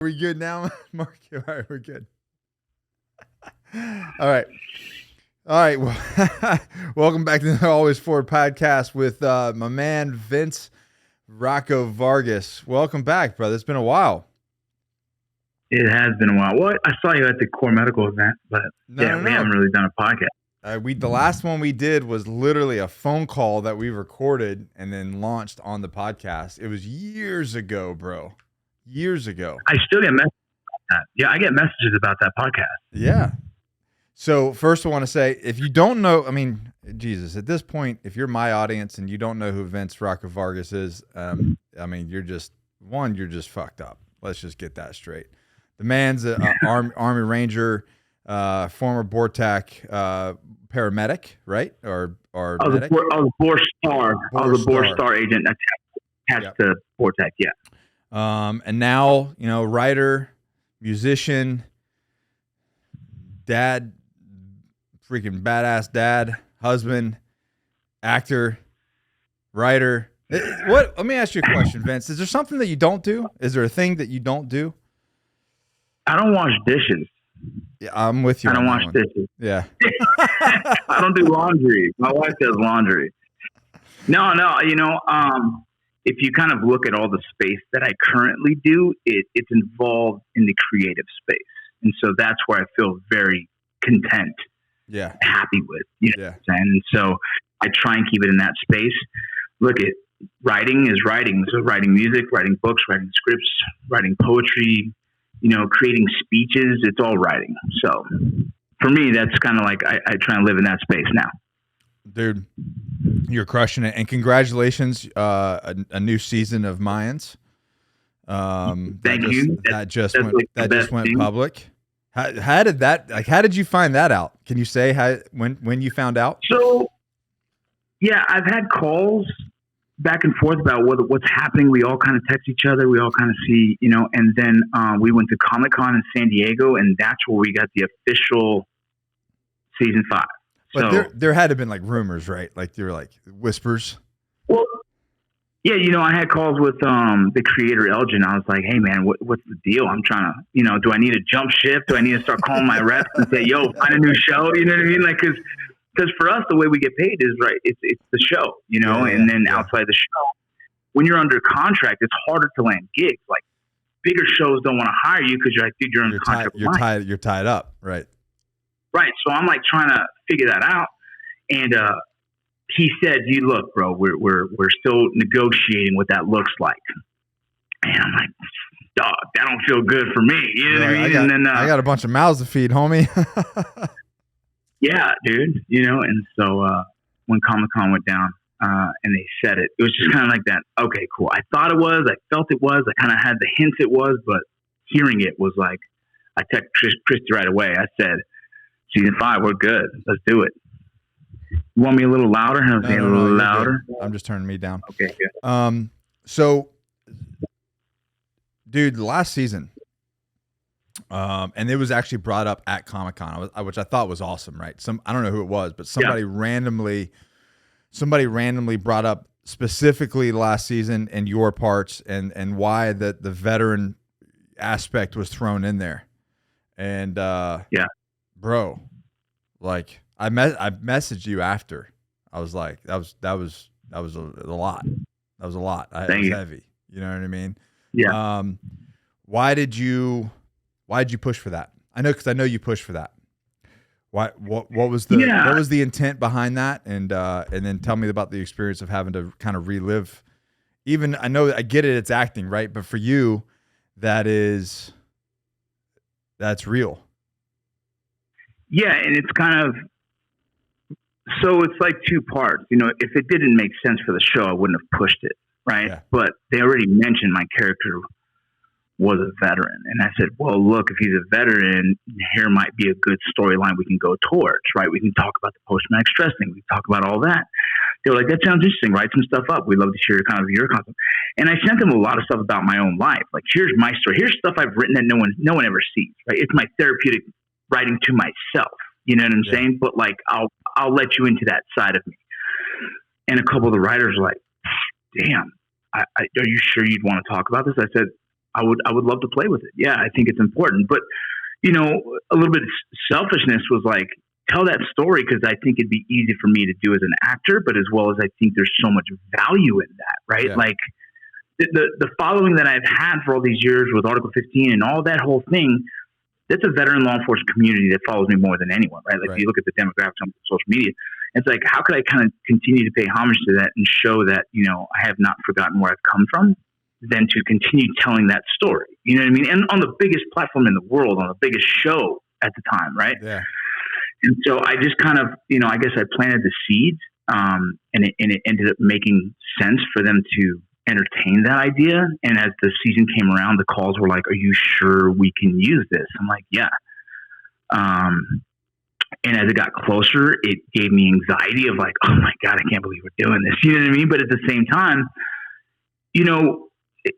We good now, Mark? All right, we're good. All right. Well, welcome back to the Always Forward podcast with my man, Vince Rocco Vargas. Welcome back, brother. It's been a while. It has been a while. Well, I saw you at the Core Medical event, but we haven't really done a podcast. The last one we did was literally a phone call that we recorded and then launched on the podcast. It was years ago, bro. Years ago. I still get messages about that. Yeah, I get messages about that podcast. Yeah. So first I want to say, if you don't know, I mean, Jesus, at this point, if you're my audience and you don't know who Vince Rocco Vargas is, I mean, you're just fucked up. Let's just get that straight. The man's an Army Ranger, former BORTAC paramedic, right? Or medic? I was a Bor Star agent attached to BORTAC, yeah. And now, writer, musician, dad, freaking badass dad, husband, actor, writer. Let me ask you a question, Vince. Is there something that you don't do? Is there a thing that you don't do? I don't wash dishes. Yeah, I'm with you. I don't wash dishes. Yeah. I don't do laundry. My wife does laundry. No, if you kind of look at all the space that I currently do, it's involved in the creative space. And so that's where I feel very content, happy with, you know what I'm saying? And so I try and keep it in that space. Look, writing is writing. So writing music, writing books, writing scripts, writing poetry, creating speeches, it's all writing. So for me, that's kind of like I try and live in that space now. Dude, you're crushing it, and congratulations! A new season of Mayans. Thank you. That just went public. How did that? How did you find that out? Can you say when you found out? So, yeah, I've had calls back and forth about what's happening. We all kind of text each other. We all kind of see, and then we went to Comic-Con in San Diego, and that's where we got the official season 5. But so, there had to have been like rumors, right? Like there were like whispers. Well, yeah, I had calls with the creator Elgin. I was like, hey man, what's the deal? I'm trying to, do I need to jump ship? Do I need to start calling my reps and say, yo, find a new show? You know what I mean? Like, because for us, the way we get paid is right. It's the show, and then outside the show, when you're under contract, it's harder to land gigs. Like bigger shows don't want to hire you because you're like, dude, you're under contract. You're tied up, right? Right. So I'm like trying to figure that out. And he said, you look, bro, we're still negotiating what that looks like. And I'm like, dog, that don't feel good for me. You know what I mean? And then I got a bunch of mouths to feed, homie. Yeah, dude. And so when Comic-Con went down and they said it was just kind of like that. Okay, cool. I thought it was, I felt it was, I kind of had the hints it was, but hearing it was like, I texted Christy right away. I said, season 5, we're good. Let's do it. You want me a little louder? No, a little louder. I'm just turning me down. Okay, good. So, dude, last season, and it was actually brought up at Comic-Con, which I thought was awesome, right? I don't know who it was, but somebody randomly brought up specifically last season and your parts and why the veteran aspect was thrown in there. And bro, like I messaged you after. I was like, that was a lot. That was a lot. It was heavy. You know what I mean? Yeah. Why did you push for that? Because I know you pushed for that. What was the intent behind that? And then tell me about the experience of having to kind of relive. Even I know I get it, it's acting, right? But for you, that's real. Yeah, and it's kind of, so it's like two parts. If it didn't make sense for the show, I wouldn't have pushed it, right? Yeah. But they already mentioned my character was a veteran. And I said, well, look, if he's a veteran, here might be a good storyline we can go towards, right? We can talk about the post-traumatic stress thing. We can talk about all that. They were like, that sounds interesting. Write some stuff up. We'd love to hear kind of your concept. And I sent them a lot of stuff about my own life. Like, here's my story. Here's stuff I've written that no one ever sees, right? It's my therapeutic writing to myself. You know what I'm saying? But like, I'll let you into that side of me. And a couple of the writers were like, damn, are you sure you'd want to talk about this? I said, I would love to play with it. Yeah, I think it's important. But, you know, a little bit of selfishness was like, tell that story because I think it'd be easy for me to do as an actor, but as well as I think there's so much value in that, right? Yeah. Like the following that I've had for all these years with Article 15 and all that whole thing, that's a veteran law enforcement community that follows me more than anyone, right? Like, if you look at the demographics on social media, it's like, how could I kind of continue to pay homage to that and show that, you know, I have not forgotten where I've come from, than to continue telling that story. You know what I mean? And on the biggest platform in the world, on the biggest show at the time, right? Yeah. And so I just kind of, you know, I guess I planted the seeds, and it ended up making sense for them to entertain that idea. And as the season came around, the calls were like, "Are you sure we can use this?" I'm like, "Yeah." And as it got closer, it gave me anxiety of like, "Oh my God, I can't believe we're doing this." You know what I mean? But at the same time, you know,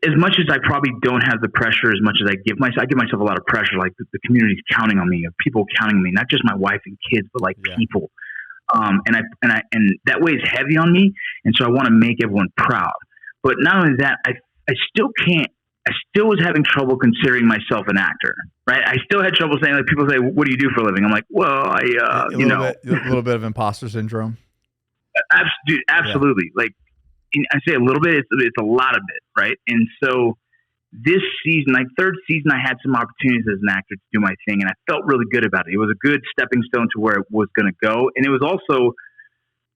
as much as I probably don't have the pressure as much as I give myself a lot of pressure. Like the community's counting on me, of people counting on me, not just my wife and kids, but like people. And that weighs heavy on me. And so I want to make everyone proud. But not only that, I still was having trouble considering myself an actor, right? I still had trouble saying, like, people say, "What do you do for a living?" I'm like, "Well, a little bit of imposter syndrome. Absolutely. Yeah. Like, I say a little bit, it's a lot of it, right? And so this season, like third season, I had some opportunities as an actor to do my thing, and I felt really good about it. It was a good stepping stone to where it was going to go, and it was also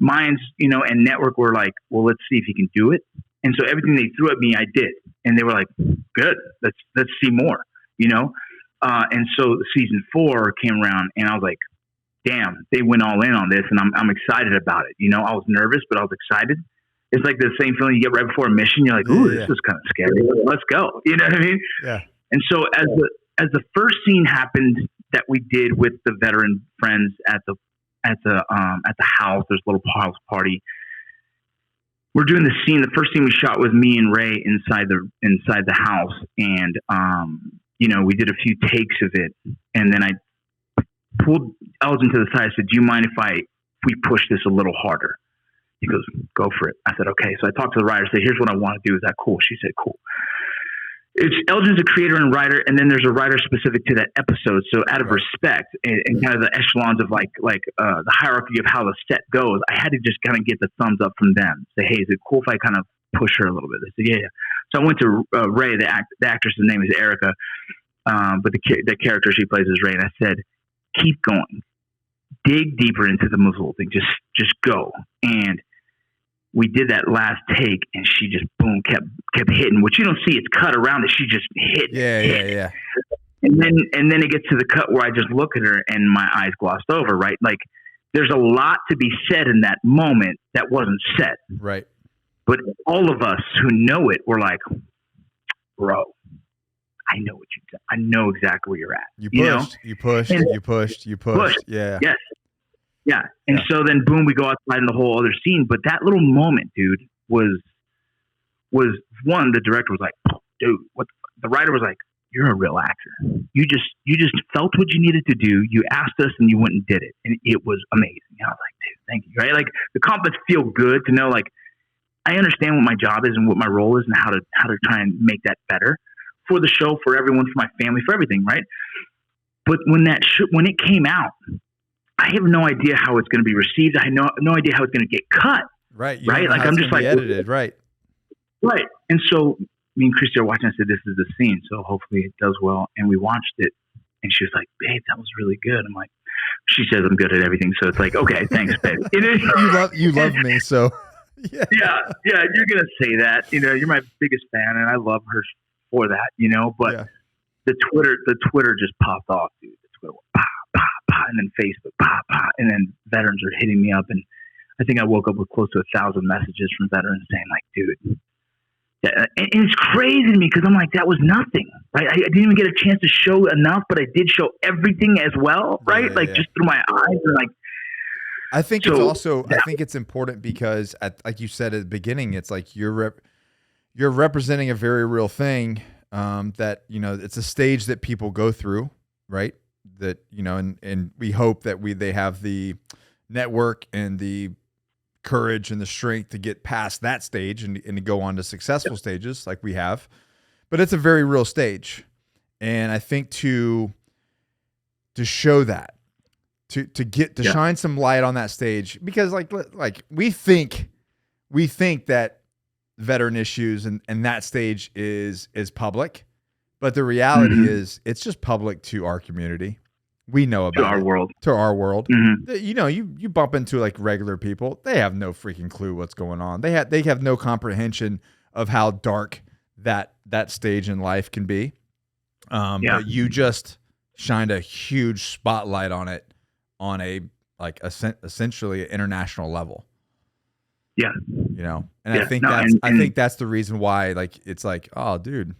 Mayans, you know, and Network were like, "Well, let's see if you can do it." And so everything they threw at me, I did, and they were like, "Good, let's see more," you know. And so season 4 came around, and I was like, "Damn, they went all in on this," and I'm excited about it. You know, I was nervous, but I was excited. It's like the same feeling you get right before a mission. You're like, "Ooh, this is kind of scary. Let's go." You know what I mean? Yeah. And so as the first scene happened that we did with the veteran friends at the house, there's a little house party. We're doing the scene. The first scene we shot was me and Ray inside the house, and you know, we did a few takes of it, and then I pulled Elgin to the side. I said, "Do you mind if we push this a little harder?" He goes, "Go for it." I said, "Okay." So I talked to the writer, said, "Here's what I want to do. Is that cool?" She said, "Cool." Elgin's a creator and writer, and then there's a writer specific to that episode. So out of respect and kind of the echelons of like the hierarchy of how the set goes, I had to just kind of get the thumbs up from them. Say, "Hey, is it cool if I kind of push her a little bit?" They said, "Yeah." So I went to Ray, the actress's name is Erica, but the character she plays is Ray, and I said, "Keep going, dig deeper into the muzzle thing, just go." And we did that last take, and she just boom kept hitting. What you don't see, it's cut around it. She just hit. Yeah. And then it gets to the cut where I just look at her and my eyes glossed over. Right, like there's a lot to be said in that moment that wasn't said. Right. But all of us who know it were like, "Bro, I know what you did. I know exactly where you're at." You pushed. Yeah. Yes. Yeah. And so then boom, we go outside in the whole other scene. But that little moment, dude, was one, the director was like, "Dude, what?" The writer was like, "You're a real actor. You just felt what you needed to do. You asked us and you went and did it. And it was amazing." And I was like, "Dude, thank you." Right? Like the compliments feel good to know, like, I understand what my job is and what my role is and how to try and make that better for the show, for everyone, for my family, for everything. Right. But when it came out, I have no idea how it's going to be received. I have no idea how it's going to get cut. Right. Right. Like I'm just like edited. Right. Right. And so me and Christy are watching. I said, "This is the scene, so hopefully it does well." And we watched it, and she was like, "Babe, that was really good." I'm like, she says I'm good at everything, so it's like, okay, thanks, babe. You love me, so yeah. You're gonna say that, you know. You're my biggest fan, and I love her for that, you know. But the Twitter just popped off, dude. The Twitter went, pop, pop, pop, and then Facebook, pop, pop, and then veterans are hitting me up, and I think I woke up with close to 1,000 messages from veterans saying, like, "Dude." And it's crazy to me because I'm like, that was nothing, right? I didn't even get a chance to show enough, but I did show everything as well, right? Just through my eyes, and like. I think it's also. I think it's important because, like you said at the beginning, it's like you're representing a very real thing. That, you know, it's a stage that people go through, right? That, you know, and we hope that they have the network and the courage and the strength to get past that stage and to go on to successful stages like we have. But it's a very real stage. And I think to show that, to shine some light on that stage, because like we think that veteran issues and that stage is public, but the reality is it's just public to our community. We know about to our world. You know, you bump into like regular people, they have no freaking clue what's going on. They have no comprehension of how dark that stage in life can be. But you just shined a huge spotlight on it on a like essentially an international level. Yeah. You know, and I think that's the reason why, like, it's like, oh dude,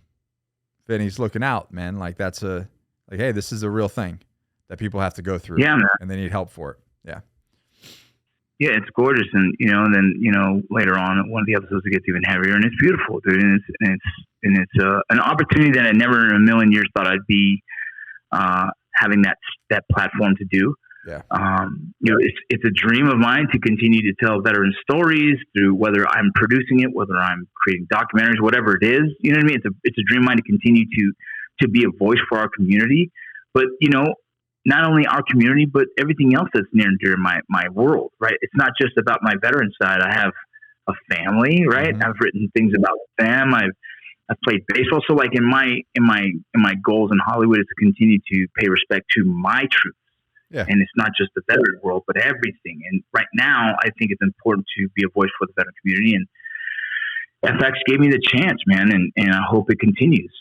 Vinny's looking out, man. Like hey, this is a real thing that people have to go through. Yeah, man. And they need help for it. Yeah. Yeah, it's gorgeous. And, and then, later on, one of the episodes it gets even heavier, and it's beautiful, dude. And it's an opportunity that I never in a million years thought I'd be having that platform to do. Yeah. It's a dream of mine to continue to tell veteran stories through whether I'm producing it, whether I'm creating documentaries, whatever it is. You know what I mean? It's a dream of mine to continue to be a voice for our community. But, not only our community, but everything else that's near and dear to my world, right? It's not just about my veteran side. I have a family, right? I've written things about them. I've played baseball. So like in my goals in Hollywood is to continue to pay respect to my truth. Yeah. And it's not just the veteran world, but everything. And right now, I think it's important to be a voice for the veteran community. And FX gave me the chance, man, and I hope it continues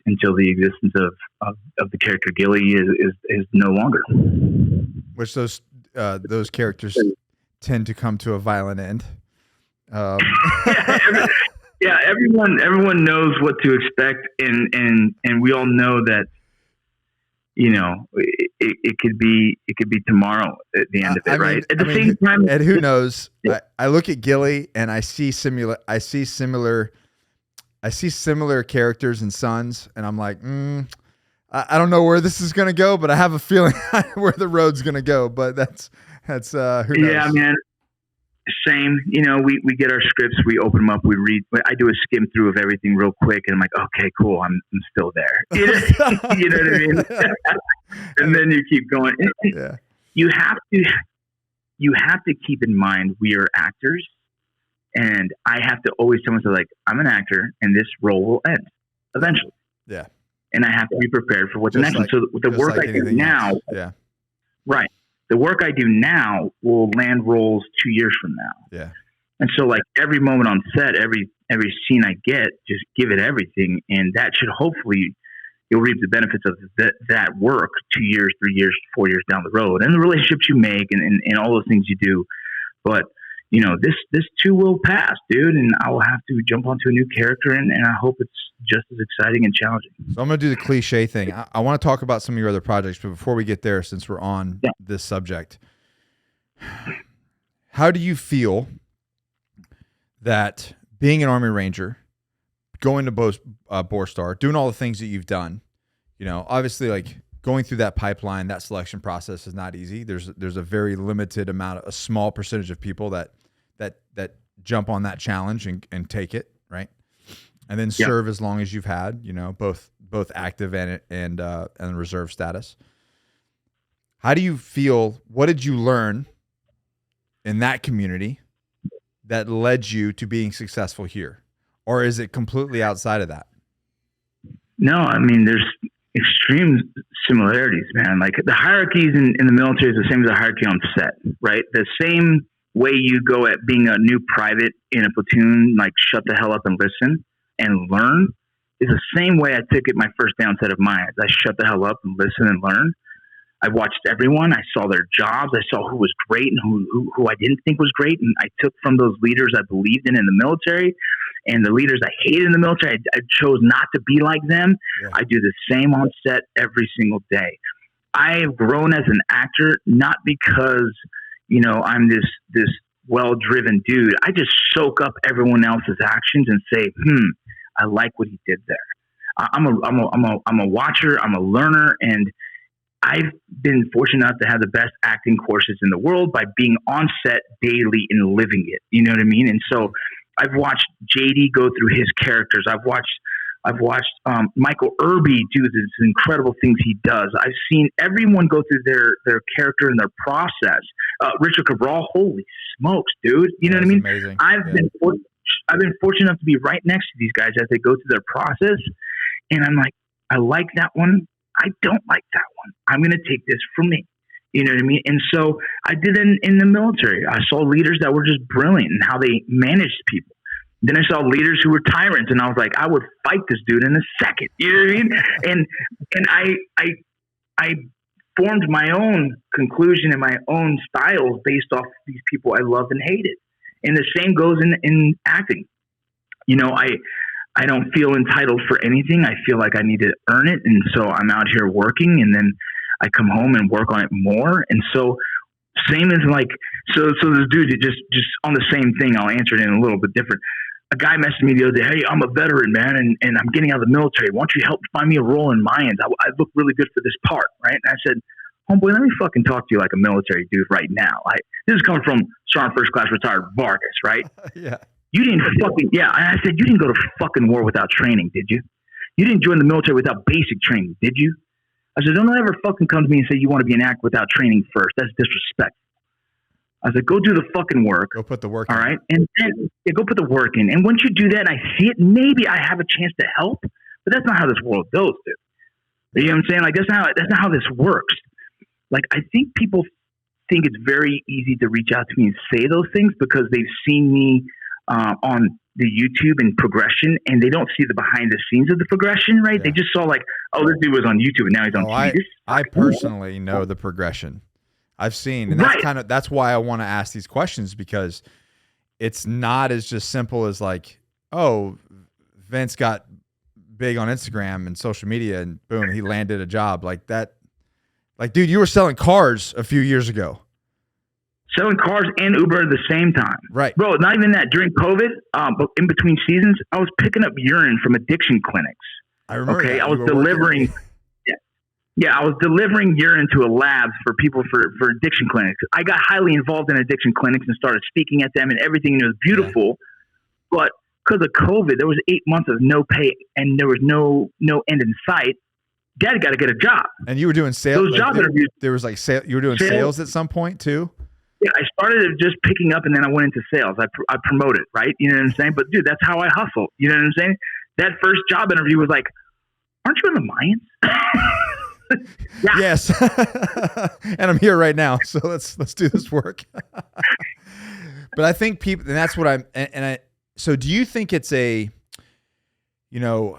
until the existence of the character Gilly is no longer. Which those characters tend to come to a violent end. Everyone knows what to expect, and we all know that. It could be tomorrow at the end of it, right? At the same time, and who knows? I look at Gilly and I see similar characters and sons, and I'm like, I don't know where this is gonna go, but I have a feeling where the road's gonna go. But that's who knows? Yeah, man. Same. We get our scripts, we open them up, we read. I do a skim through of everything real quick, and I'm like, okay, cool, I'm still there. You know what I mean? And then you keep going. Yeah. You have to keep in mind we are actors, and I have to always tell myself, like, I'm an actor, and this role will end eventually. Yeah. And I have to be prepared for what's next. So the work I do now, right. The work I do now will land roles 2 years from now. Yeah. And so like every moment on set, every scene I get, just give it everything. And that should hopefully you'll reap the benefits of that work 2 years, 3 years, 4 years down the road, and the relationships you make and all those things you do. But this too will pass, dude. And I will have to jump onto a new character, and I hope it's just as exciting and challenging. So I'm going to do the cliche thing. I want to talk about some of your other projects, but before we get there, since we're on this subject, how do you feel that being an Army Ranger, going to Borstar, doing all the things that you've done, obviously like going through that pipeline, that selection process is not easy. There's a very limited amount, a small percentage of people that jump on that challenge and take it, right? And then serve as long as you've had, both active and reserve status. How do you feel? What did you learn in that community that led you to being successful here? Or is it completely outside of that? No, I mean, there's extreme similarities, man. Like the hierarchies in the military is the same as the hierarchy on set, right? The same way you go at being a new private in a platoon, like shut the hell up and listen and learn, is the same way I took it my first down set of Mayans. I shut the hell up and listen and learn. I watched everyone. I saw their jobs. I saw who was great and who I didn't think was great. And I took from those leaders I believed in the military, and the leaders I hated in the military, I chose not to be like them. Yeah. I do the same on set every single day. I have grown as an actor, not because, I'm this well-driven dude. I just soak up everyone else's actions and say, I like what he did there. I'm a watcher. I'm a learner, and I've been fortunate enough to have the best acting courses in the world by being on set daily and living it. You know what I mean? And so I've watched JD go through his characters. I've watched I've watched Michael Irby do these incredible things he does. I've seen everyone go through their character and their process. Richard Cabral, holy smokes, dude! You know what I mean? Amazing. I've been fortunate enough to be right next to these guys as they go through their process, and I'm like, I like that one. I don't like that one. I'm going to take this from me. You know what I mean? And so I did it in the military. I saw leaders that were just brilliant in how they managed people. Then I saw leaders who were tyrants, and I was like, I would fight this dude in a second. You know what I mean? And I formed my own conclusion and my own styles based off these people I loved and hated. And the same goes in acting. You know, I don't feel entitled for anything. I feel like I need to earn it. And so I'm out here working, and then I come home and work on it more. And so same as like, so this dude just on the same thing, I'll answer it in a little bit different. A guy messaged me the other day, hey, I'm a veteran, man, and I'm getting out of the military. Why don't you help find me a role in Mayans? I look really good for this part, right? And I said, homeboy, let me fucking talk to you like a military dude right now. This is coming from Sergeant First Class retired Vargas, right? Yeah. You didn't fucking, yeah. I said, you didn't go to fucking war without training, did you? You didn't join the military without basic training, did you? I said, don't ever fucking come to me and say you want to be an actor without training first. That's disrespectful. I said, go do the fucking work. Go put the work in. All in. right? And then go put the work in. And once you do that and I see it, maybe I have a chance to help. But that's not how this world goes, dude. You know what I'm saying? Like, that's not how this works. Like, I think people think it's very easy to reach out to me and say those things because they've seen me on the YouTube and progression, and they don't see the behind the scenes of the progression, right? Yeah. They just saw like, oh, this dude was on YouTube and now he's on TV. I personally know the progression. I've seen, and that's why I want to ask these questions, because it's not as just simple as like, oh, Vince got big on Instagram and social media and boom, he landed a job like that. Like, dude, you were selling cars a few years ago. Selling cars and Uber at the same time. Right. Bro, not even that. During COVID, but in between seasons, I was picking up urine from addiction clinics. I remember. Okay, I was delivering. Yeah, I was delivering urine to a lab for people for addiction clinics. I got highly involved in addiction clinics and started speaking at them and everything, and it was beautiful. Yeah. But because of COVID, there was 8 months of no pay and there was no end in sight. Dad got to get a job. And you were doing sales. Those job interviews. There was like you were doing sales at some point too. Yeah, I started just picking up, and then I went into sales. I promoted, right? You know what I'm saying? But dude, that's how I hustle. You know what I'm saying? That first job interview was like, "Aren't you in the Mayans?" Yeah. Yes. And I'm here right now, so let's do this work. But I think people, and that's what so do you think it's a, you know,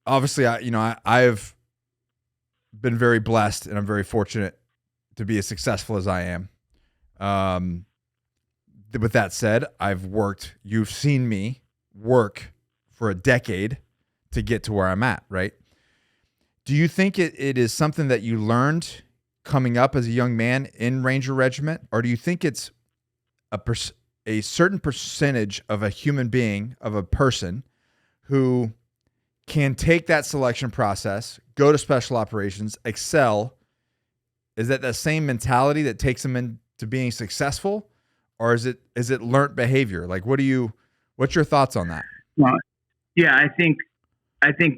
obviously I've been very blessed and I'm very fortunate to be as successful as I am. With that said, you've seen me work for a decade to get to where I'm at, right? Do you think it is something that you learned coming up as a young man in Ranger Regiment, or do you think it's a certain percentage of a human being, of a person who can take that selection process, go to special operations, excel? Is that the same mentality that takes them into being successful, or is it learned behavior? Like, what's your thoughts on that? Well, yeah, I think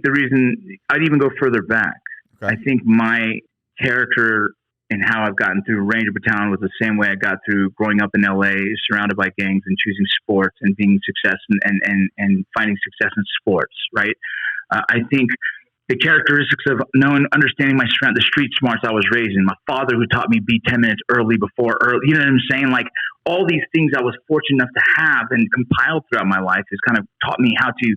the reason I'd even go further back. Okay. I think my character and how I've gotten through Ranger Battalion was the same way I got through growing up in LA, surrounded by gangs and choosing sports and being success and finding success in sports. Right. I think the characteristics of understanding the street smarts I was raised in. My father, who taught me be 10 minutes early before early. You know what I'm saying? Like, all these things I was fortunate enough to have and compiled throughout my life has kind of taught me how to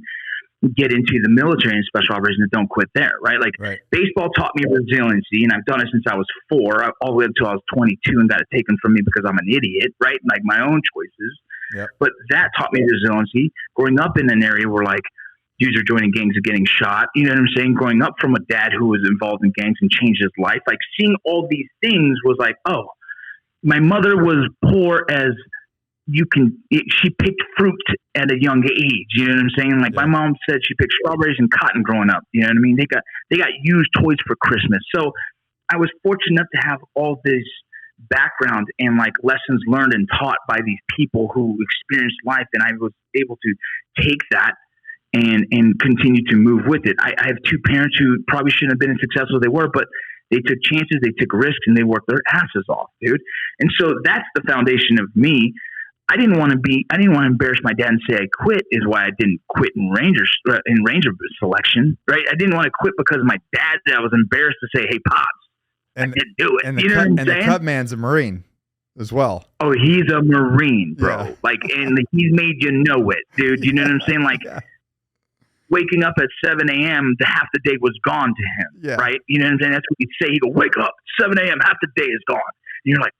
get into the military and special operations and don't quit there, right? Like, baseball taught me resiliency, and I've done it since I was 4, all the way up until I was 22, and got it taken from me because I'm an idiot, right? Like, my own choices. Yep. But that taught me resiliency. Growing up in an area where, like, dudes are joining gangs and getting shot, you know what I'm saying? Growing up from a dad who was involved in gangs and changed his life, like, seeing all these things was like, oh, my mother was poor as she picked fruit at a young age. You know what I'm saying? Like, my mom said she picked strawberries and cotton growing up. You know what I mean? They got used toys for Christmas. So I was fortunate enough to have all this background and like lessons learned and taught by these people who experienced life. And I was able to take that and continue to move with it. I have two parents who probably shouldn't have been as successful as they were, but they took chances, they took risks, and they worked their asses off, dude. And so that's the foundation of me. I didn't want to embarrass my dad and say I quit, is why I didn't quit in Ranger selection, right? I didn't want to quit because of my dad. I was embarrassed to say, hey, Pops, I didn't do it. And the cut man's a Marine as well. Oh, he's a Marine, bro. Yeah. Like, and he's made you know it, dude. You know what I'm saying? Like, waking up at 7 a.m., the half the day was gone to him, right? You know what I'm saying? That's what he'd say. He'd go, wake up, 7 a.m., half the day is gone. And you're like,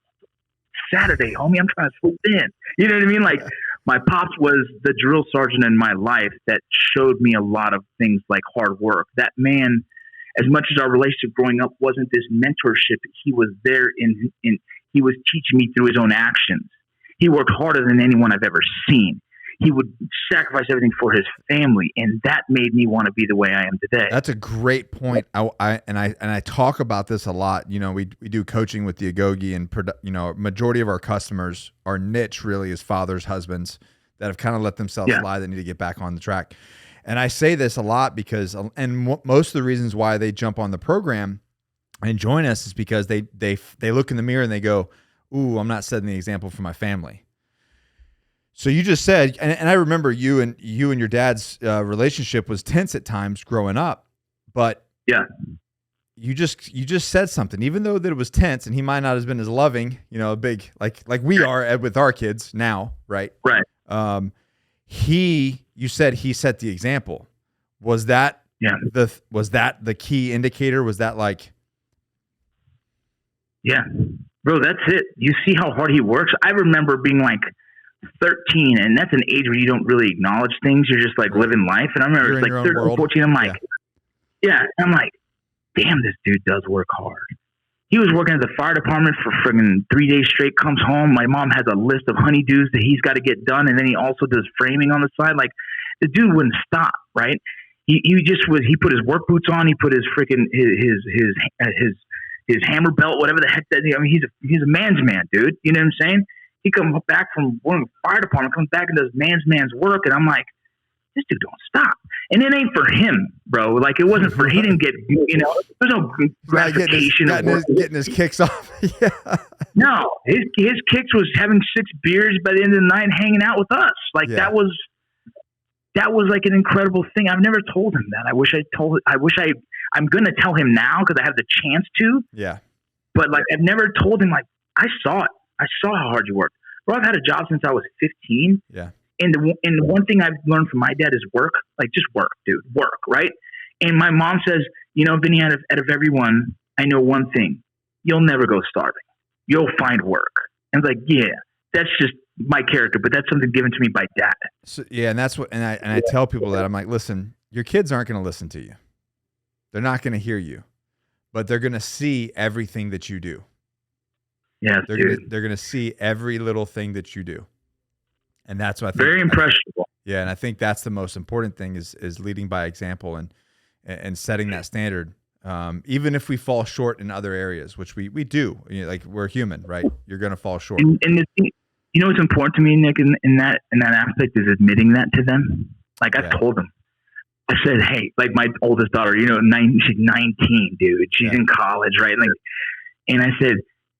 Saturday, homie, I'm trying to swoop in. You know what I mean? Like, my pops was the drill sergeant in my life that showed me a lot of things like hard work. That man, as much as our relationship growing up wasn't this mentorship, he was there he was teaching me through his own actions. He worked harder than anyone I've ever seen. He would sacrifice everything for his family, and that made me want to be the way I am today. That's a great point. I talk about this a lot. You know, we do coaching with the Agoge, and majority of our customers, our niche really is fathers, husbands that have kind of let themselves lie that need to get back on the track. And I say this a lot because, most of the reasons why they jump on the program and join us is because they look in the mirror and they go, "Ooh, I'm not setting the example for my family." So you just said, and I remember you and your dad's relationship was tense at times growing up, but you just said something, even though that it was tense, and he might not have been as loving, a big like we are with our kids now, right? Right. You said he set the example. Was that the key indicator? Was that like? Yeah, bro, that's it. You see how hard he works. I remember being like 13, and that's an age where you don't really acknowledge things. You're just like living life. And I remember it's like 13, world. 14. I'm like, I'm like, damn, this dude does work hard. He was working at the fire department for friggin' 3 days straight, comes home. My mom has a list of honeydews that he's got to get done. And then he also does framing on the side. Like, the dude wouldn't stop, right? He put his work boots on. He put his freaking, his hammer belt, whatever the heck that, he's a man's man, dude. You know what I'm saying? He comes back from one of the fire department, comes back and does man's work. And I'm like, this dude don't stop. And it ain't for him, bro. Like, it wasn't for, he didn't get, there's no gratification. Getting his kicks off. No, his kicks was having 6 beers by the end of the night, hanging out with us. Like, that was like an incredible thing. I've never told him that. I'm going to tell him now because I have the chance to. Yeah. But like, I've never told him, like, I saw it. I saw how hard you work. Bro, I've had a job since I was 15. Yeah. And the one thing I've learned from my dad is work. Like, just work, dude. Work, right? And my mom says, Vinny, out of everyone, I know one thing. You'll never go starving. You'll find work. And it's like, yeah, that's just my character, but that's something given to me by dad. So, yeah, and that's what, and I tell people that, I'm like, listen, your kids aren't going to listen to you. They're not going to hear you, but they're going to see everything that you do. Yeah, they're going to see every little thing that you do. And that's what I think. Very impressionable. Yeah, and I think that's the most important thing is leading by example and setting that standard. Even if we fall short in other areas, which we do. Like, we're human, right? You're going to fall short. And the thing, what's important to me, Nick, in that aspect is admitting that to them. Like, I've told them. I said, hey, like my oldest daughter, she's 19, dude. She's in college, right? Like, and I said,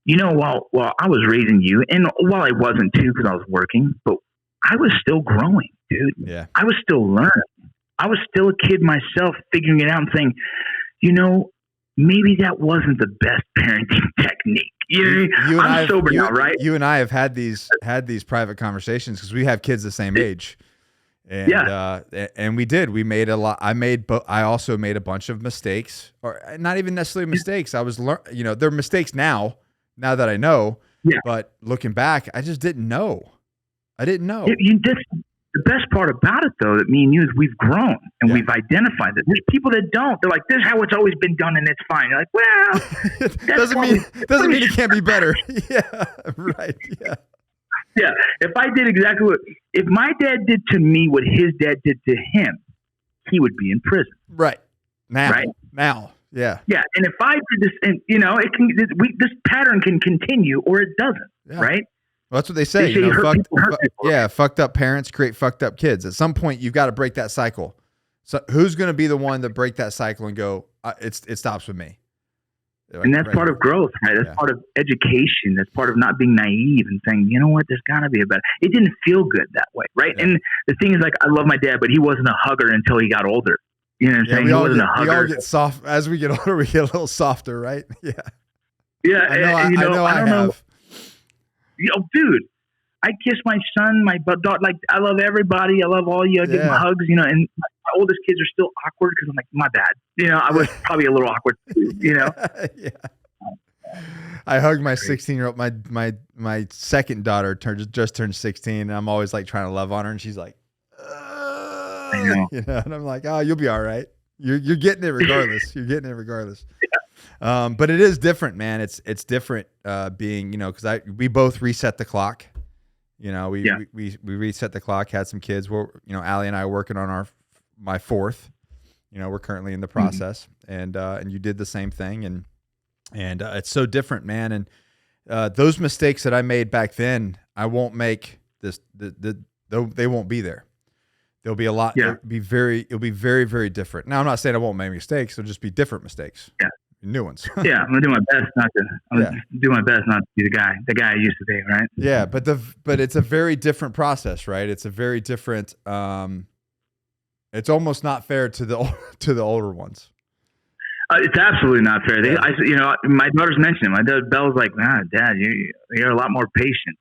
while I was raising you, and while I wasn't too, because I was working, but I was still growing, dude. Yeah. I was still learning. I was still a kid myself, figuring it out and saying, maybe that wasn't the best parenting technique. I'm sober now, right? You and I have had these private conversations because we have kids the same age. And and we made a lot. I also made a bunch of mistakes, or not even necessarily mistakes. I was they're mistakes now that I know. Yeah. But looking back, I just didn't know. I didn't know. The best part about it, though, that me and you, is we've grown and we've identified that. There's people that don't. They're like, "This is how it's always been done, and it's fine." You're like, "Well, doesn't mean it can't be better." Yeah, right. Yeah. Yeah, if I did exactly if my dad did to me what his dad did to him, he would be in prison. Right. Now. Yeah. Yeah, and if I did this, and this pattern can continue or it doesn't, right? Well, that's what they say. Fucked up parents create fucked up kids. At some point, you've got to break that cycle. So who's going to be the one to break that cycle and go, it stops with me? And that's part of growth, right? That's part of education. That's part of not being naive and saying, you know what, there's got to be a better. It didn't feel good that way, right? Yeah. And the thing is, like, I love my dad, but he wasn't a hugger until he got older. You know what I'm saying? He wasn't a hugger. We all get soft. As we get older, we get a little softer, right? Yeah. Yeah. I know I have. Yo, dude, I kiss my son, my daughter. Like, I love everybody. I love all you. I give them hugs, you know, and my oldest kids are still awkward because I'm like, my bad. You know, I was probably a little awkward too, you know? Yeah. I hugged my 16-year-old, my second daughter just turned 16, and I'm always like trying to love on her, and she's like, I know. You know, and I'm like, oh, you'll be all right. You're getting it regardless. You're getting it regardless. Yeah. But it is different, man. It's different being, you know, because we both reset the clock. You know, we reset the clock, had some kids. We're, you know, Allie and I are working on my fourth. You know, we're currently in the process, and you did the same thing, and it's so different, man. And those mistakes that I made back then, I won't make this. They won't be there. There'll be a lot. Yeah. It'll be very, very different. Now, I'm not saying I won't make mistakes. It'll just be different mistakes. Yeah. New ones. Yeah, I'm gonna do my best not to. Do my best not to be the guy I used to be, right? Yeah, but it's a very different process, right? It's a very different. It's almost not fair to the older ones. It's absolutely not fair. You know, my daughter's mentioned it. My daughter Belle's like, Dad, you're a lot so patient.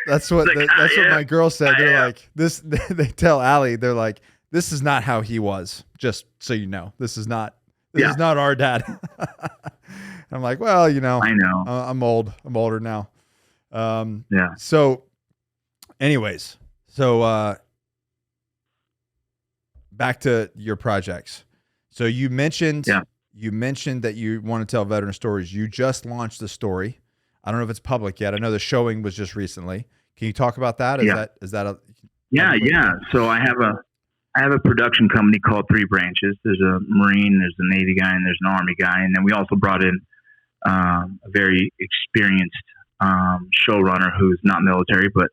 That's what what my girl said. They're like this. They tell Allie, they're like, this is not how he was. Just so you know, this is not our dad. I'm like, well, you know, I know. I'm old. I'm older now. Yeah. So, anyways, back to your projects. So you mentioned that you want to tell veteran stories. You just launched the story. I don't know if it's public yet. I know the showing was just recently. Can you talk about that? Is that a yeah. So I have a production company called Three Branches. There's a Marine, there's a Navy guy, and there's an Army guy. And then we also brought in a very experienced showrunner who's not military, but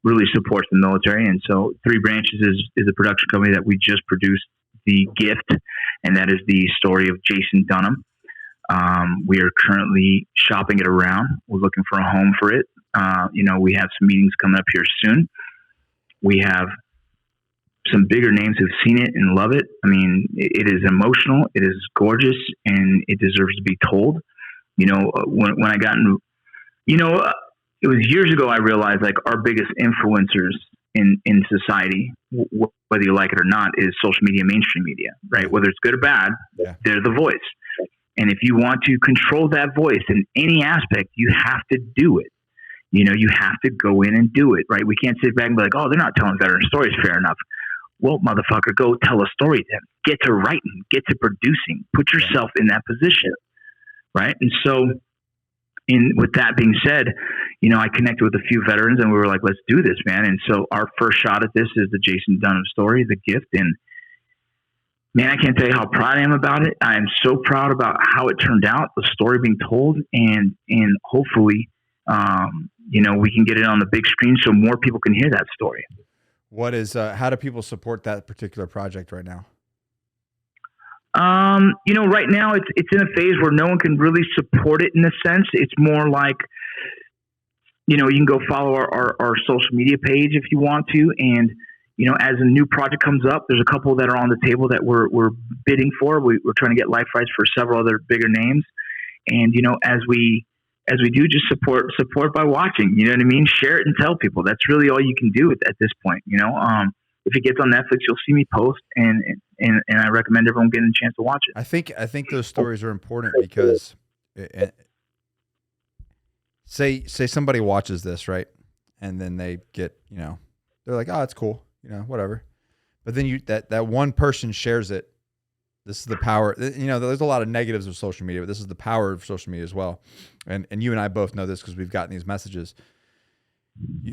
really supports the military. And so Three Branches is a production company that we just produced The Gift, and that is the story of Jason Dunham. We are currently shopping it around. We're looking for a home for it. You know, we have some meetings coming up here soon. We have some bigger names who've seen it and love it. I mean, it is emotional, it is gorgeous, and it deserves to be told. You know, when I got in, you know, it was years ago I realized, like, our biggest influencers in society, whether you like it or not, is social media, mainstream media, right? Whether it's good or bad, they're the voice. And if you want to control that voice in any aspect, you have to do it. You know, you have to go in and do it, right? We can't sit back and be like, oh, they're not telling veteran stories fair enough. Well, motherfucker, go tell a story then. Get to writing, get to producing, put yourself in that position, right? And so, with that being said, you know, I connected with a few veterans and we were like, let's do this, man. And so our first shot at this is the Jason Dunham story, The Gift. And man, I can't tell you how proud I am about it. I am so proud about how it turned out, the story being told, and hopefully, you know, we can get it on the big screen so more people can hear that story. What is, how do people support that particular project right now? You know, right now it's in a phase where no one can really support it in a sense. It's more like, you know, you can go follow our social media page if you want to. And, you know, as a new project comes up, there's a couple that are on the table that we're bidding for. We're trying to get life rights for several other bigger names. And, you know, as we do, just support by watching, you know what I mean? Share it and tell people. That's really all you can do at this point. You know, if it gets on Netflix, you'll see me post, and I recommend everyone getting a chance to watch it. I think those stories are important because say somebody watches this, right? And then they get, you know, they're like, oh, it's cool, you know, whatever. But then that one person shares it. This is the power. You know, there's a lot of negatives of social media, but this is the power of social media as well. And you and I both know this because we've gotten these messages.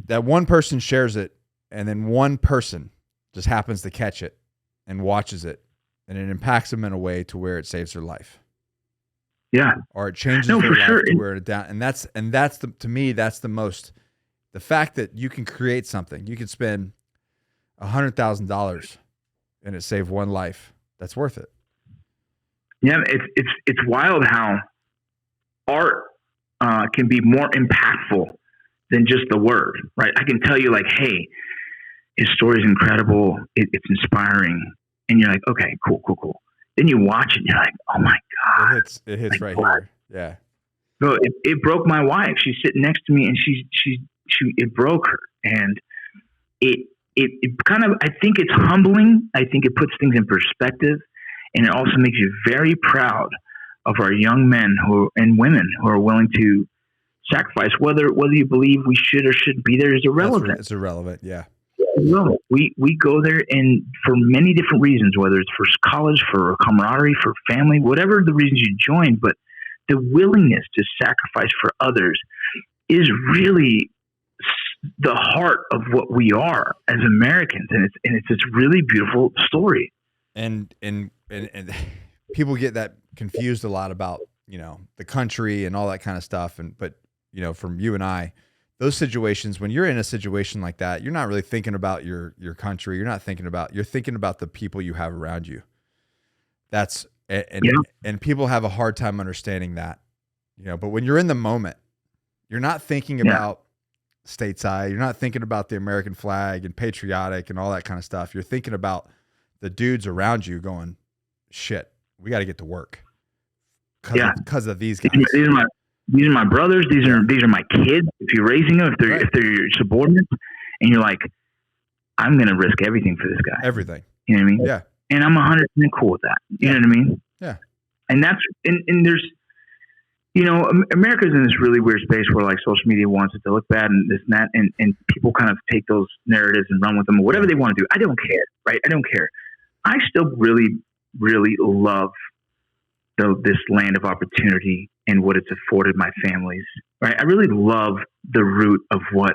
That one person shares it, and then one person just happens to catch it and watches it, and it impacts them in a way to where it saves their life. Yeah. Or it changes their life to where it down. And that's to me, that's the fact that you can create something. You can spend $100,000 and it saved one life, that's worth it. Yeah, it's wild how art can be more impactful than just the word, right? I can tell you like, hey, his story is incredible. It's inspiring. And you're like, okay, cool. Then you watch it and you're like, oh my God. It hits like, right what? Here. Yeah. Bro, it broke my wife. She's sitting next to me and it broke her. And it kind of, I think it's humbling. I think it puts things in perspective. And it also makes you very proud of our young men and women who are willing to sacrifice. Whether you believe we should or shouldn't be there is irrelevant. It's irrelevant, yeah. No, we go there and for many different reasons, whether it's for college, for camaraderie, for family, whatever the reasons you join, but the willingness to sacrifice for others is really the heart of what we are as Americans, and it's this really beautiful story. And people get that confused a lot about, you know, the country and all that kind of stuff. But you know, from you and I, those situations, when you're in a situation like that, you're not really thinking about your country. You're thinking about the people you have around you. And people have a hard time understanding that, you know, but when you're in the moment, you're not thinking about stateside. You're not thinking about the American flag and patriotic and all that kind of stuff. You're thinking about the dudes around you going, shit, we got to get to work because of these guys. These are my brothers. These are my kids. If you're raising them, if they're your subordinates, and you're like, I'm going to risk everything for this guy. Everything. You know what I mean? Yeah. And I'm 100% cool with that. You know what I mean? Yeah. And that's and there's, you know, America's in this really weird space where like social media wants it to look bad and this and that, and people kind of take those narratives and run with them or whatever they want to do. I don't care, right? I don't care. I still really, really love this land of opportunity and what it's afforded my families, right? I really love the root of what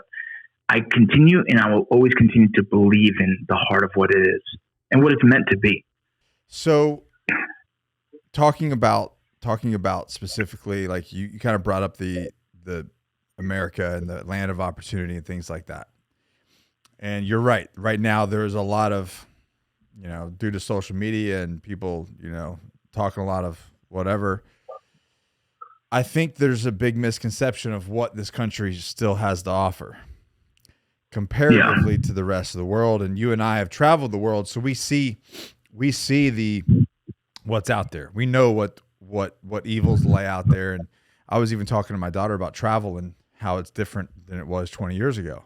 I continue, and I will always continue to believe in the heart of what it is and what it's meant to be. So talking about specifically, like you kind of brought up the America and the land of opportunity and things like that. And you're right. Right now, there's a lot of, you know, due to social media and people, you know, talking a lot of whatever. I think there's a big misconception of what this country still has to offer comparatively to the rest of the world. And you and I have traveled the world, so we see what's out there. We know what evils lay out there. And I was even talking to my daughter about travel and how it's different than it was 20 years ago.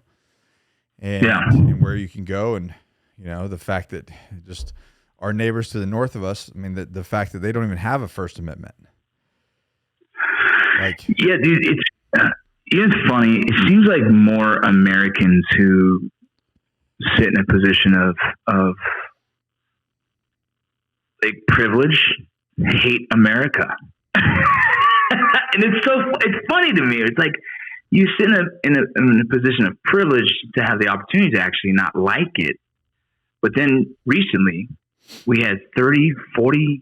And where you can go, and you know, the fact that just our neighbors to the north of us, I mean, the fact that they don't even have a First Amendment. Like, yeah, dude, it's funny. It seems like more Americans who sit in a position of like privilege hate America. And it's funny to me. It's like you sit in a position of privilege to have the opportunity to actually not like it. But then recently we had 30, 40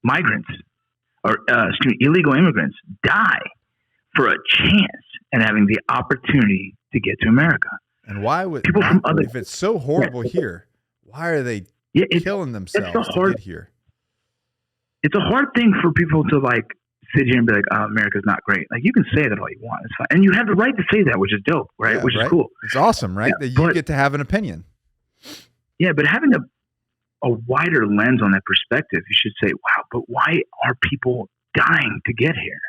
migrants or illegal immigrants die for a chance at having the opportunity to get to America. And why would people from other, if it's so horrible here, why are they killing themselves to get here? It's a hard thing for people to like sit here and be like, "Oh, America's not great." Like, you can say that all you want, it's fine, and you have the right to say that, which is dope, right? Which is cool. It's awesome, right? That you get to have an opinion. Yeah, but having a wider lens on that perspective, you should say, "Wow, but why are people dying to get here?"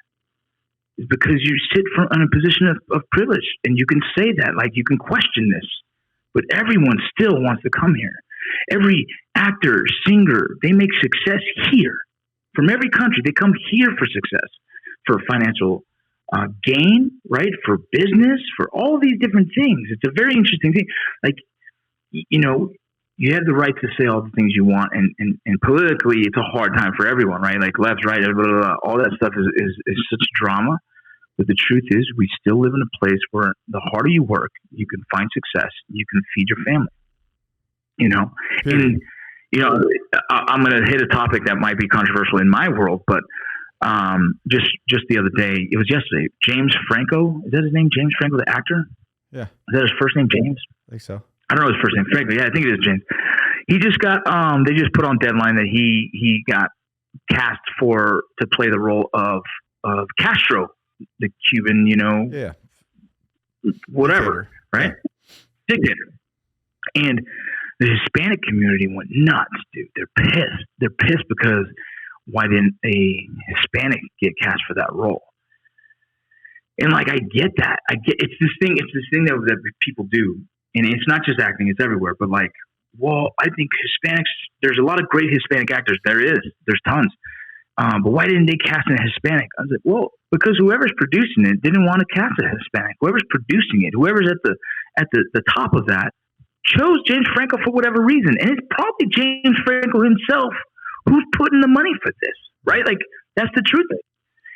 It's because you sit in a position of privilege, and you can say that, like, you can question this, but everyone still wants to come here. Every actor, singer, they make success here. From every country, they come here for success, for financial gain, right? For business, for all these different things. It's a very interesting thing. Like, you know, you have the right to say all the things you want, and politically, it's a hard time for everyone, right? Like left, right, blah, blah, blah. All that stuff is such drama. But the truth is, we still live in a place where the harder you work, you can find success, you can feed your family. You know, and you know, I'm going to hit a topic that might be controversial in my world, but just the other day, it was yesterday. James Franco, is that his name? James Franco, the actor. Yeah. Is that his first name, James? I think so. I don't know his first name, Franco. Yeah, I think it is James. He just got they just put on Deadline that he got cast to play the role of Castro, the Cuban, whatever, right? Dictator. And the Hispanic community went nuts, dude. They're pissed. They're pissed because why didn't a Hispanic get cast for that role? And like, I get that. It's this thing that people do. And it's not just acting, it's everywhere. But like, well, I think Hispanics, there's a lot of great Hispanic actors. There's tons. But why didn't they cast a Hispanic? I was like, well, because whoever's producing it didn't want to cast a Hispanic. Whoever's producing it, whoever's at the top of that, chose James Franco for whatever reason. And it's probably James Franco himself who's putting the money for this, right? Like, that's the truth of it.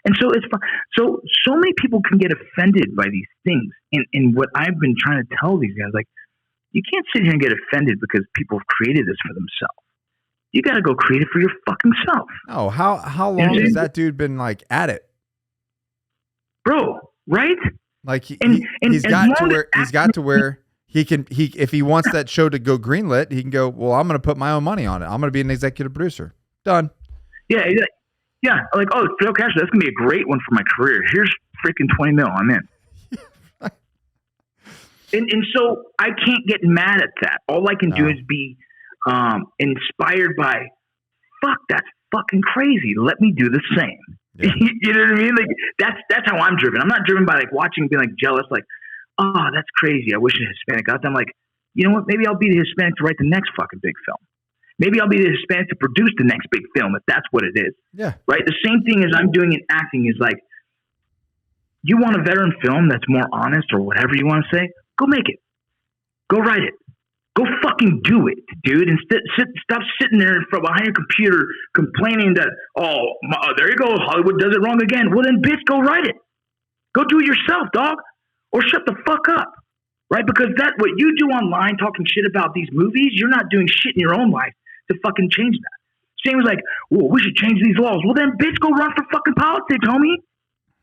And so it's fun. So many people can get offended by these things. And what I've been trying to tell these guys, like, you can't sit here and get offended because people have created this for themselves. You got to go create it for your fucking self. Oh, how long has that dude been like at it, bro? Right? Like he's got to where he can if he wants that show to go greenlit, he can go, well, I'm going to put my own money on it. I'm going to be an executive producer. Done. Yeah. Like, oh, Fidel Castro, that's going to be a great one for my career. Here's freaking 20 mil. I'm in. and so I can't get mad at that. All I can do is be inspired by, fuck, that's fucking crazy. Let me do the same. Yeah. You know what I mean? Like, that's how I'm driven. I'm not driven by like watching and being like jealous, like, oh, that's crazy. I wish a Hispanic got that. I'm like, you know what? Maybe I'll be the Hispanic to write the next fucking big film. Maybe I'll be the Hispanic to produce the next big film if that's what it is. Yeah. Right? The same thing as I'm doing in acting is like, you want a veteran film that's more honest or whatever you want to say, go make it. Go write it. Go fucking do it, dude. And stop sitting there behind your computer complaining that, there you go, Hollywood does it wrong again. Well, then, bitch, go write it. Go do it yourself, dog. Or shut the fuck up, right? Because what you do online talking shit about these movies, you're not doing shit in your own life to fucking change that. Same as like, well, we should change these laws. Well, then, bitch, go run for fucking politics, homie.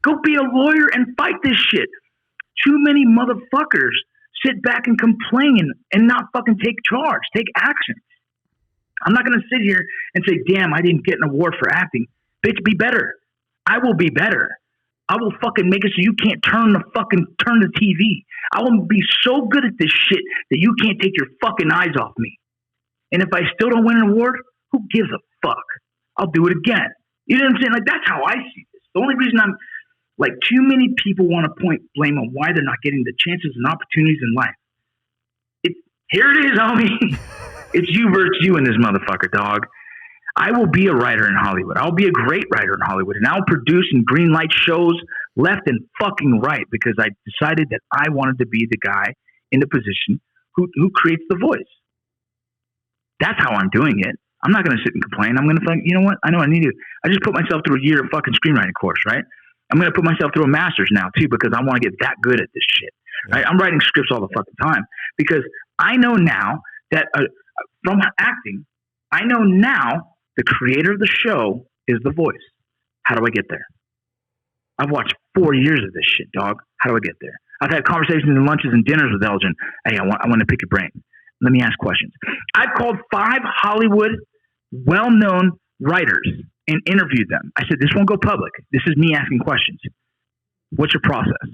Go be a lawyer and fight this shit. Too many motherfuckers sit back and complain and not fucking take charge, take action. I'm not going to sit here and say, damn, I didn't get an award for acting. Bitch, be better. I will be better. I will fucking make it so you can't turn the TV. I will be so good at this shit that you can't take your fucking eyes off me. And if I still don't win an award, who gives a fuck? I'll do it again. You know what I'm saying? Like, that's how I see this. The only reason I'm like, too many people want to point blame on why they're not getting the chances and opportunities in life. Here it is, homie. It's you versus you in this motherfucker, dog. I will be a writer in Hollywood. I'll be a great writer in Hollywood, and I'll produce and greenlight shows left and fucking right because I decided that I wanted to be the guy in the position who creates the voice. That's how I'm doing it. I'm not going to sit and complain. I'm going to think, you know what? I know I need to. I just put myself through a year of fucking screenwriting course, right? I'm going to put myself through a master's now too because I want to get that good at this shit. Yeah. Right? I'm writing scripts all the fucking time because I know now that from acting, I know now the creator of the show is the voice. How do I get there? I've watched 4 years of this shit, dog. How do I get there? I've had conversations and lunches and dinners with Elgin. Hey, I want to pick your brain. Let me ask questions. I've called 5 Hollywood well-known writers and interviewed them. I said, this won't go public. This is me asking questions. What's your process?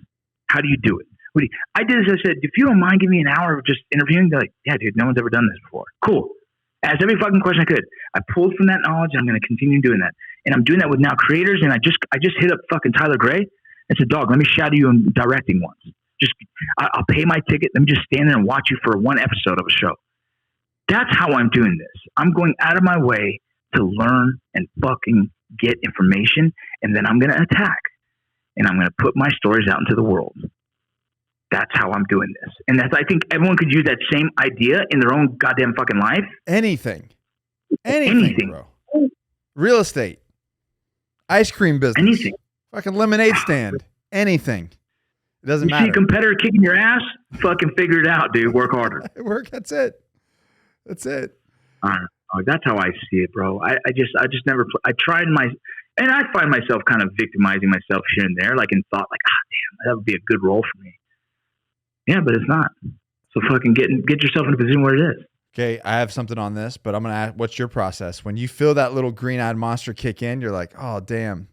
How do you do it? I did this. I said, if you don't mind giving me an hour of just interviewing, they're like, yeah, dude, no one's ever done this before. Cool. Asked every fucking question I could. I pulled from that knowledge. And I'm going to continue doing that. And I'm doing that with now creators. And I just hit up fucking Tyler Gray and said, dog, let me shadow you in directing once. I'll pay my ticket. Let me just stand there and watch you for one episode of a show. That's how I'm doing this. I'm going out of my way to learn and fucking get information. And then I'm going to attack. And I'm going to put my stories out into the world. That's how I'm doing this. And I think everyone could use that same idea in their own goddamn fucking life. Anything, bro. Real estate, ice cream business, anything. Fucking lemonade stand, anything. It doesn't matter. You see a competitor kicking your ass? Fucking figure it out, dude. Work harder. That's it. That's how I see it, bro. I just never. I tried and I find myself kind of victimizing myself here and there, like in thought, like, damn, that would be a good role for me. Yeah, but it's not. So fucking get yourself in a position where it is. Okay, I have something on this, but I'm going to ask, what's your process? When you feel that little green-eyed monster kick in, you're like, oh, damn,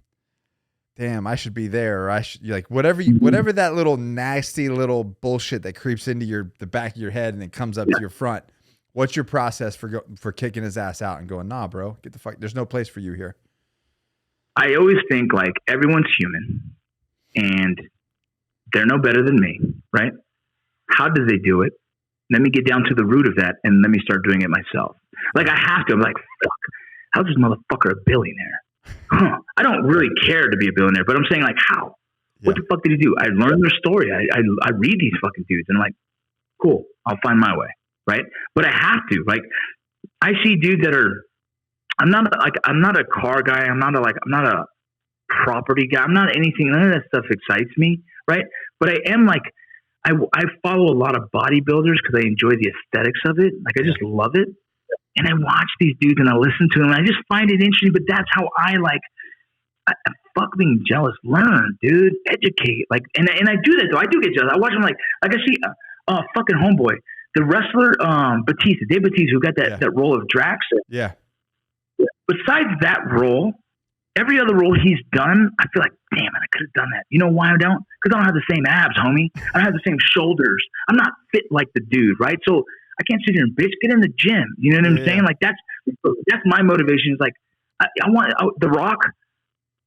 I should be there. Or you're like, whatever that little nasty little bullshit that creeps into the back of your head and then comes up to your front. What's your process for kicking his ass out and going, nah, bro, get the fuck, there's no place for you here. I always think like everyone's human and they're no better than me, right? How do they do it? Let me get down to the root of that and let me start doing it myself. Like I have to. I'm like, fuck, how's this motherfucker a billionaire? Huh. I don't really care to be a billionaire, but I'm saying like, how? Yeah. What the fuck did he do? I learned their story. I read these fucking dudes and I'm like, cool, I'll find my way, right? But I have to. Like, I see dudes that are. I'm not a car guy. I'm not a property guy. I'm not anything. None of that stuff excites me, right? But I am like. I follow a lot of bodybuilders because I enjoy the aesthetics of it. Like I just love it. And I watch these dudes and I listen to them and I just find it interesting, but that's how I fuck being jealous. Learn, dude, educate. Like, and I do that though. I do get jealous. I watch them like I see fucking homeboy, the wrestler, Dave Bautista, who got that role of Drax. Yeah. Besides that role, every other role he's done, I feel like, damn it, I could have done that. You know why I don't? Because I don't have the same abs, homie. I don't have the same shoulders. I'm not fit like the dude, right? So I can't sit here and bitch. Get in the gym. You know what I'm saying? Like that's my motivation. Is like I want The Rock.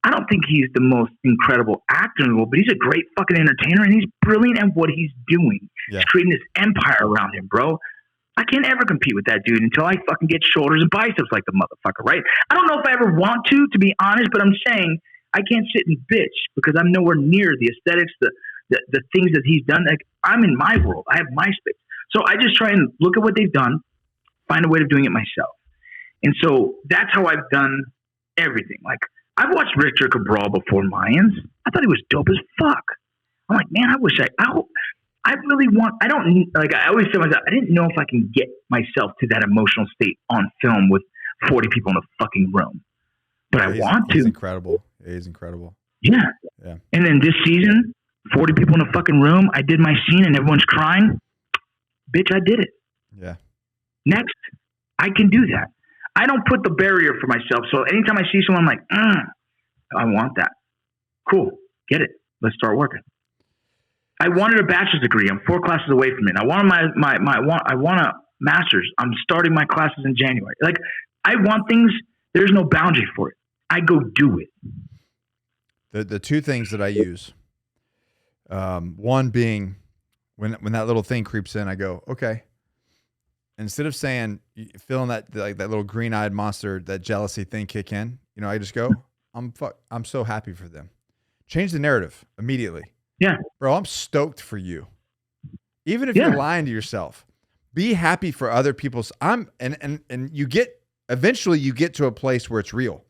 I don't think he's the most incredible actor in the world, but he's a great fucking entertainer and he's brilliant at what he's doing. Yeah. He's creating this empire around him, bro. I can't ever compete with that dude until I fucking get shoulders and biceps like the motherfucker, right? I don't know if I ever want to be honest, but I'm saying I can't sit and bitch because I'm nowhere near the aesthetics, the things that he's done. Like I'm in my world. I have my space. So I just try and look at what they've done, find a way of doing it myself. And so that's how I've done everything. Like I've watched Victor Cabral before Mayans. I thought he was dope as fuck. I'm like, man, I wish I really want, I don't like, I always tell myself, I didn't know if I can get myself to that emotional state on film with 40 people in a fucking room, but I want to. He's incredible. He's incredible. Yeah. And then this season, 40 people in a fucking room, I did my scene and everyone's crying. Bitch, I did it. Yeah. Next, I can do that. I don't put the barrier for myself. So anytime I see someone, I'm like, I want that. Cool. Get it. Let's start working. I wanted a bachelor's degree. I'm 4 classes away from it. I wanted I want a master's. I'm starting my classes in January. Like I want things. There's no boundary for it. I go do it. The two things that I use, one being when that little thing creeps in, I go, okay. Instead of saying, feeling that like that little green-eyed monster, that jealousy thing kick in, you know, I just go, I'm so happy for them. Change the narrative immediately. Yeah. Bro, I'm stoked for you. Even if you're lying to yourself, be happy for other people's. And you eventually you get to a place where it's real.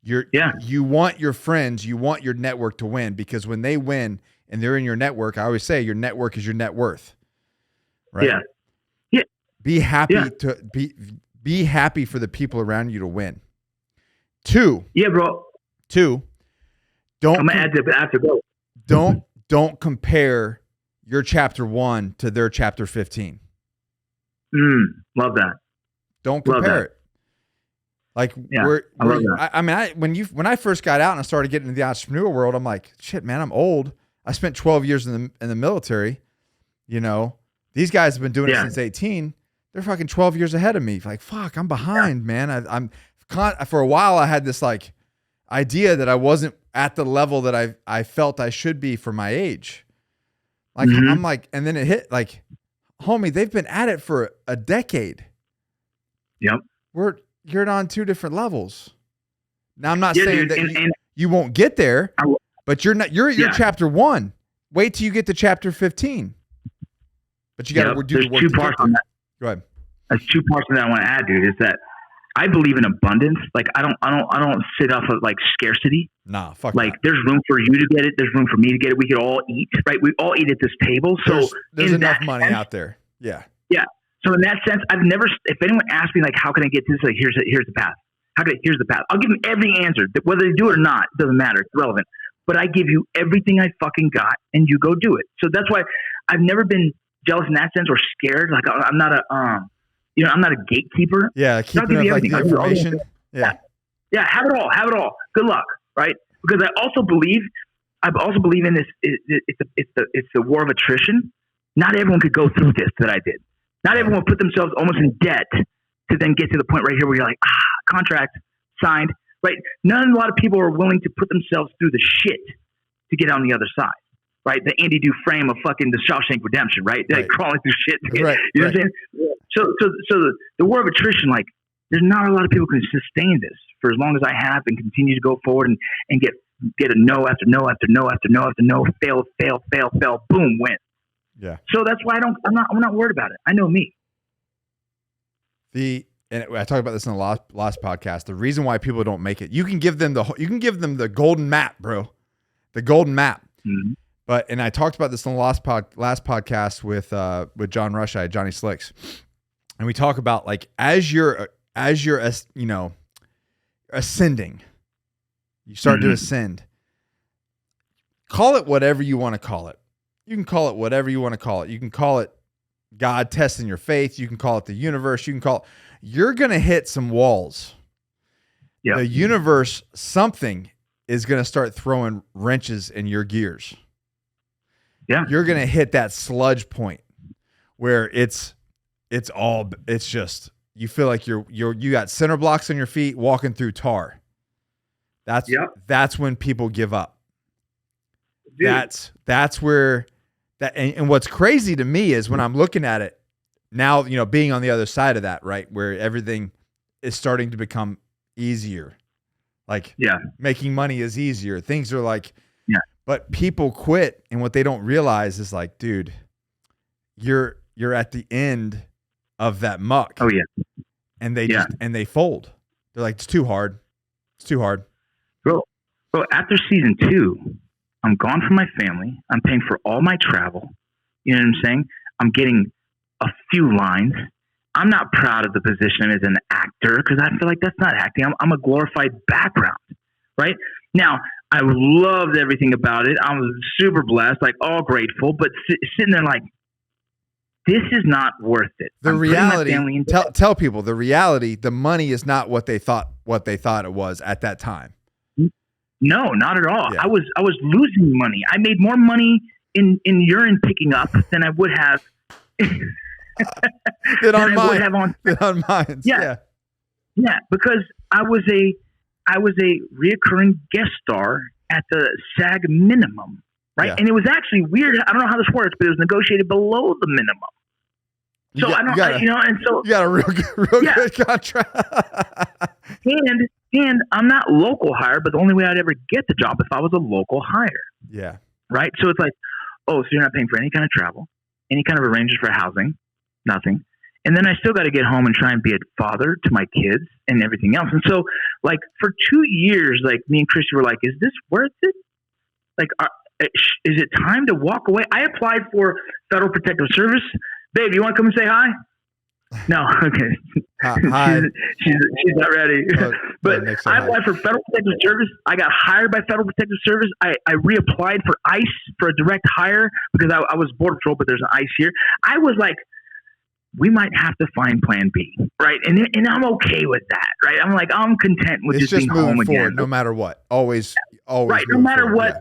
You want your friends, you want your network to win, because when they win and they're in your network, I always say your network is your net worth. Right? Yeah. Yeah. Be happy be happy for the people around you to win. 2. Yeah, bro. 2. Don't I'm gonna add to go. Don't compare your chapter 1 to their chapter 15. Love that. Don't compare it. Like when I first got out and I started getting into the entrepreneur world, I'm like, shit, man, I'm old. I spent 12 years in the military. You know, these guys have been doing it since 18. They're fucking 12 years ahead of me. Like, fuck, I'm behind, man. I'm for a while I had this like idea that I wasn't at the level that I felt I should be for my age. Like I'm like, and then it hit like, homie, they've been at it for a decade. Yep. You're on 2 different levels. Now I'm not saying that you won't get there, but you're chapter 1. Wait till you get to chapter 15. But you got to do the work. There's 2 parts on that. Go ahead. There's 2 parts on that I want to add, dude. Is that I believe in abundance. Like I don't sit off of like scarcity. Nah, fuck. Like there's room for you to get it. There's room for me to get it. We could all eat, right? We all eat at this table. So there's enough money out there. Yeah. Yeah. So in that sense, I've never. If anyone asks me like, how can I get this? Like here's the path. Here's the path. I'll give them every answer. Whether they do it or not, it doesn't matter. It's irrelevant. But I give you everything I fucking got, and you go do it. So that's why I've never been jealous in that sense or scared. Like I'm not a I'm not a gatekeeper. Yeah, keeping up like the information. Yeah. Yeah, have it all. Good luck, right? Because I also believe in this. It's the war of attrition. Not everyone could go through this that I did. Not everyone put themselves almost in debt to then get to the point right here where you're like, contract signed, right? A lot of people are willing to put themselves through the shit to get on the other side, right? The Andy Dufresne of fucking the Shawshank Redemption, right? Like crawling through shit. You know what I'm saying? So the war of attrition, like, there's not a lot of people who can sustain this for as long as I have and continue to go forward and get a no after no after no after no after no, fail, boom, win. Yeah. So that's why I'm not worried about it. I know me. And I talked about this in the last podcast. The reason why people don't make it, you can give them the golden map, bro, the golden map. Mm-hmm. And I talked about this in the last podcast with John Rush, Johnny Slicks, and we talk about like as you're ascending, you start to ascend. Call it whatever you want to call it. You can call it whatever you want to call it. You can call it God testing your faith. You can call it the universe. You can call it. You're going to hit some walls. Yep. The universe, something is going to start throwing wrenches in your gears. Yeah. You're going to hit that sludge point where it's just, you feel like you got cinder blocks on your feet walking through tar. That's when people give up. Dude. That's where and what's crazy to me is when I'm looking at it now, being on the other side of that, right, where everything is starting to become easier. Like making money is easier. Things are like, but people quit, and what they don't realize is like, dude, you're at the end of that muck. Oh yeah. And they fold. They're like, it's too hard. Bro, after season 2, I'm gone from my family. I'm paying for all my travel. You know what I'm saying? I'm getting a few lines. I'm not proud of the position as an actor because I feel like that's not acting. I'm a glorified background, right? Now, I loved everything about it. I was super blessed, like all grateful, but sitting there like, this is not worth it. The reality, tell people the reality, the money is not what they thought it was at that time. No, not at all. Yeah. I was losing money. I made more money in urine picking up than I would have than on mine. Yeah, because I was a reoccurring guest star at the SAG minimum, right? Yeah. And it was actually weird. I don't know how this works, but it was negotiated below the minimum. So you got a real good contract. And I'm not local hire, but the only way I'd ever get the job if I was a local hire. Yeah. Right. So it's like, so you're not paying for any kind of travel, any kind of arrangements for housing, nothing. And then I still got to get home and try and be a father to my kids and everything else. And so, like, for 2 years, like, me and Christy were like, is this worth it? Like, is it time to walk away? I applied for Federal Protective Service. Babe, you want to come and say hi? No, okay. Hi. She's not ready. But I applied for Federal Protective Service. I got hired by Federal Protective Service. I reapplied for ICE for a direct hire because I was Border Patrol, but there's an ICE here. I was like, we might have to find plan B, right? And I'm okay with that, right? I'm like, I'm content with just being home forward, again. No matter what. Always right, no matter what. Yeah.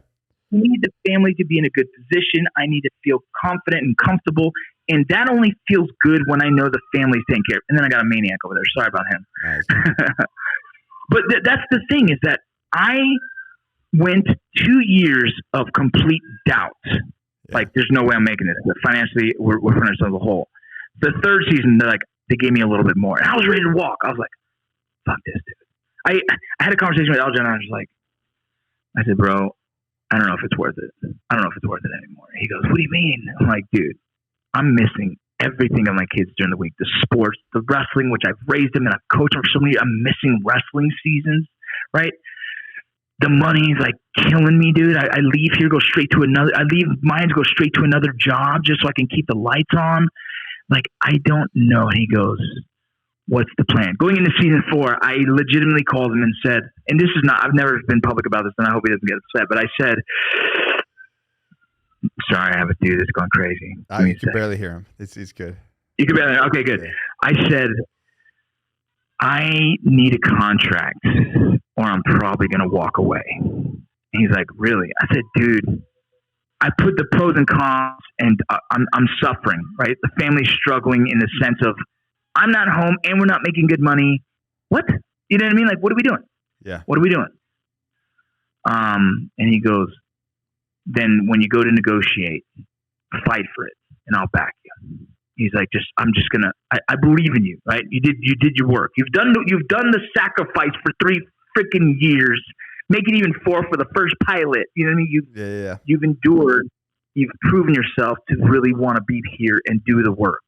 I need the family to be in a good position. I need to feel confident and comfortable. And that only feels good when I know the family's taken care of. And then I got a maniac over there. Sorry about him. Nice. But that's the thing is that I went 2 years of complete doubt. Yeah. Like, there's no way I'm making this. But financially, we're putting ourselves in a hole. The third season, they gave me a little bit more. And I was ready to walk. I was like, fuck this, dude. I had a conversation with Elgin, and I was like, I said, bro, I don't know if it's worth it. I don't know if it's worth it anymore. He goes, what do you mean? I'm like, dude, I'm missing everything of my kids during the week. The sports, the wrestling, which I've raised them and I've coached them for so many years. I'm missing wrestling seasons, right? The money's like killing me, dude. I leave here, go straight to another. I leave mine to go straight to another job just so I can keep the lights on. Like, I don't know. And he goes, what's the plan? Going into season 4, I legitimately called him and said, and this is not, I've never been public about this, and I hope he doesn't get upset, but I said, sorry, I have a dude that's going crazy. You can barely hear him. It's good. You could be like, okay, good. I said, I need a contract or I'm probably going to walk away. And he's like, really? I said, dude, I put the pros and cons and I'm suffering, right? The family's struggling in the sense of I'm not home and we're not making good money. What? You know what I mean? Like, what are we doing? Yeah. What are we doing? And he goes, then when you go to negotiate, fight for it and I'll back you. He's like, I believe in you, right? You did your work. You've done the sacrifice for 3 freaking years. Make it even 4 for the first pilot. You know what I mean? You've endured. You've proven yourself to really want to be here and do the work.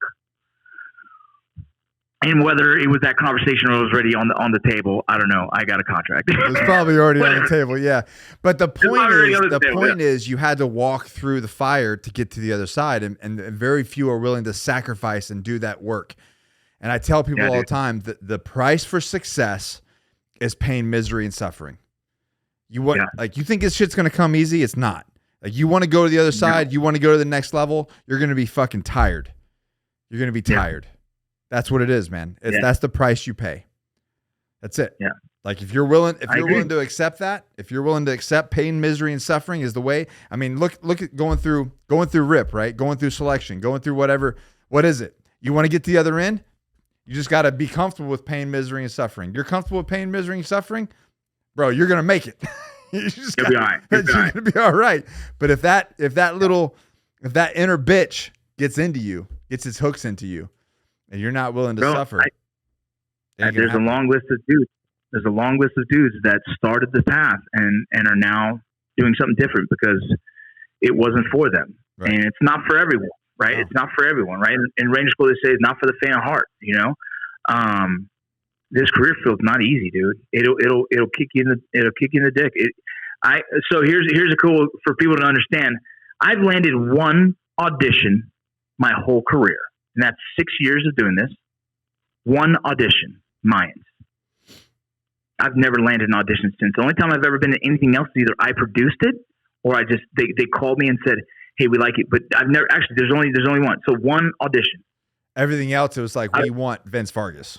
And whether it was that conversation or it was already on the table, I don't know. I got a contract. It was probably already on the table, yeah. But the point is you had to walk through the fire to get to the other side, and very few are willing to sacrifice and do that work. And I tell people all the time that the price for success is pain, misery, and suffering. You think this shit's gonna come easy? It's not. Like, you want to go to the other side, you want to go to the next level, you're gonna be fucking tired. You're gonna be tired. That's what it is, man. That's the price you pay. That's it. Yeah. Like, if you're willing to accept that, if you're willing to accept pain, misery, and suffering is the way. I mean, look at going through RIP, right? Going through selection, going through whatever. What is it? You want to get to the other end? You just got to be comfortable with pain, misery, and suffering. You're comfortable with pain, misery, and suffering, bro. You're gonna make it. You'll be all right. You're gonna be all right. But if that inner bitch gets into you, gets its hooks into you, and you're not willing to suffer. There's a long list of dudes. There's a long list of dudes that started the path and are now doing something different because it wasn't for them. Right. And it's not for everyone, right? Oh. It's not for everyone, right? In Ranger School, they say it's not for the faint of heart, you know? This career field's not easy, dude. It'll kick you in the dick. So here's a cool for people to understand. I've landed one audition my whole career. And that's 6 years of doing this. One audition, Mayans. I've never landed an audition since. The only time I've ever been in anything else is either I produced it or they called me and said, "Hey, we like it." But I've never actually. There's only one. So one audition. Everything else, it was like, we want Vince Vargas.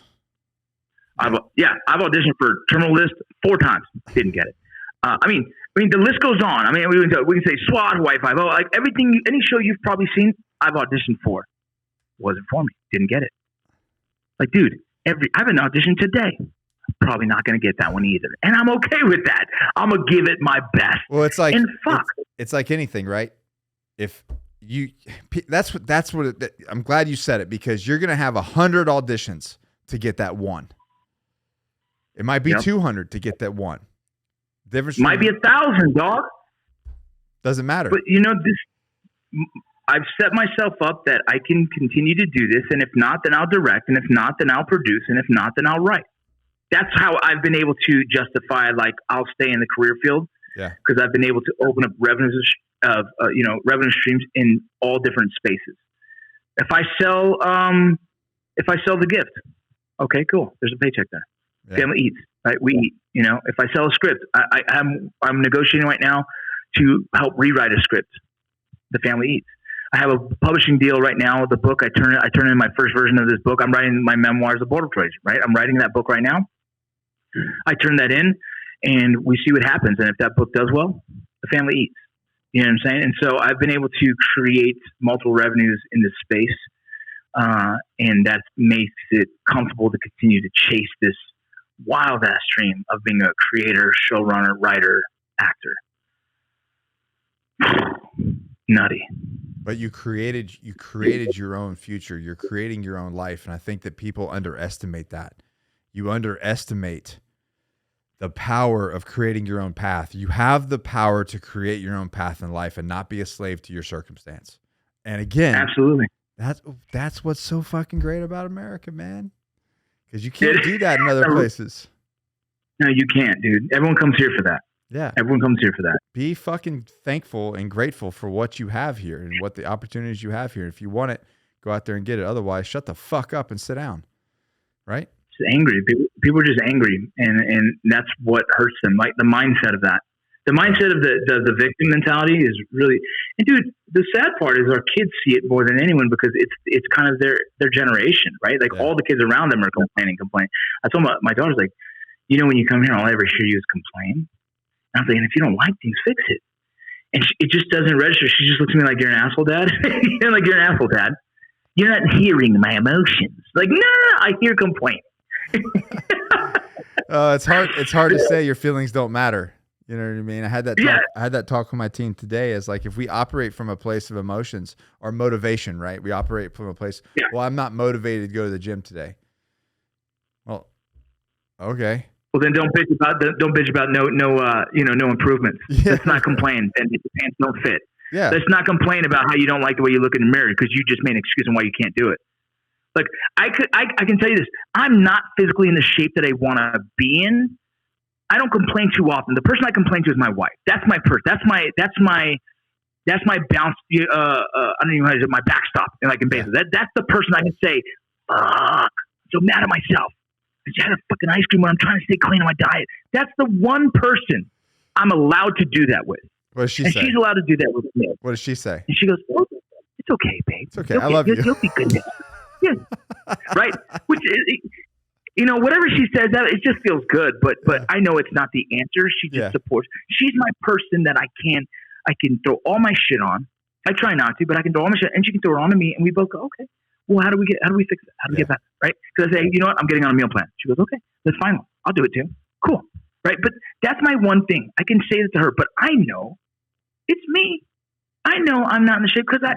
I've auditioned for Terminal List 4 times. Didn't get it. I mean, the list goes on. I mean, we can say SWAT, Wi-Fi, like everything. Any show you've probably seen, I've auditioned for. Wasn't for me. Didn't get it. Like, dude, I have an audition today. Probably not going to get that one either. And I'm okay with that. I'm going to give it my best. Well, it's like, and fuck. It's like anything, right? If you, I'm glad you said it, because you're going to have 100 auditions to get that one. It might be 200 to get that one. Difference might be 1,000, dog. Doesn't matter. But you know, I've set myself up that I can continue to do this, and if not, then I'll direct, and if not, then I'll produce, and if not, then I'll write. That's how I've been able to justify, like, I'll stay in the career field, because I've been able to open up revenue streams in all different spaces. If I sell the gift, okay, cool. There's a paycheck there. Yeah. Family eats, right? We eat. You know, if I sell a script, I'm negotiating right now to help rewrite a script. The family eats. I have a publishing deal right now with the book. I turn in my first version of this book. I'm writing my memoirs of Border Patrol, right? I'm writing that book right now. I turn that in, and we see what happens. And if that book does well, the family eats. You know what I'm saying? And so I've been able to create multiple revenues in this space, and that makes it comfortable to continue to chase this wild-ass dream of being a creator, showrunner, writer, actor. Nutty. But you created your own future. You're creating your own life. And I think that people underestimate that. You underestimate the power of creating your own path. You have the power to create your own path in life and not be a slave to your circumstance. And again, absolutely. That's what's so fucking great about America, man. Because you can't do that in other places. No, you can't, dude. Everyone comes here for that. Yeah. Everyone comes here for that. Be fucking thankful and grateful for what you have here and what the opportunities you have here. If you want it, go out there and get it. Otherwise, shut the fuck up and sit down. Right? It's angry. People are just angry. And that's what hurts them. Like the mindset of that. The mindset of the victim mentality is really, and dude, the sad part is our kids see it more than anyone because it's kind of their generation, right? Like all the kids around them are complaining. I told my daughter's like, when you come here, all I ever hear you is complain. And I'm thinking, if you don't like things, fix it. And it just doesn't register. She just looks at me like, you're an asshole, Dad. Like, you're an asshole, Dad. You're not hearing my emotions. Like, no, I hear complaining. It's hard to say your feelings don't matter. You know what I mean? I had that talk with my team today. Is like, if we operate from a place of emotions or motivation, right? We operate from a place. Yeah. Well, I'm not motivated to go to the gym today. Well, okay. Well, then don't bitch about no improvements. Yeah. Let's not complain and the pants don't fit. Yeah. Let's not complain about how you don't like the way you look in the mirror because you just made an excuse on why you can't do it. Like I can tell you this. I'm not physically in the shape that I want to be in. I don't complain too often. The person I complain to is my wife. That's my person. That's my bounce. I don't even know how to say my backstop. In basis. That's the person I can say, fuck, I'm so mad at myself. I just had a fucking ice cream when I'm trying to stay clean on my diet. That's the one person I'm allowed to do that with. What does she say? She's allowed to do that with me. What does she say? And she goes, oh, it's okay, babe. It's okay. I love you. You'll be good now. Yeah. Right? Which is, whatever she says, it just feels good. But I know it's not the answer. She just supports. She's my person that I can throw all my shit on. I try not to, but I can throw all my shit, and she can throw it on to me, and we both go, okay. Well, how do we fix it? How do we get that? Right? Because I say, you know what? I'm getting on a meal plan. She goes, okay, that's fine. I'll do it too. Cool. Right? But that's my one thing. I can say that to her, but I know it's me. I know I'm not in the shape because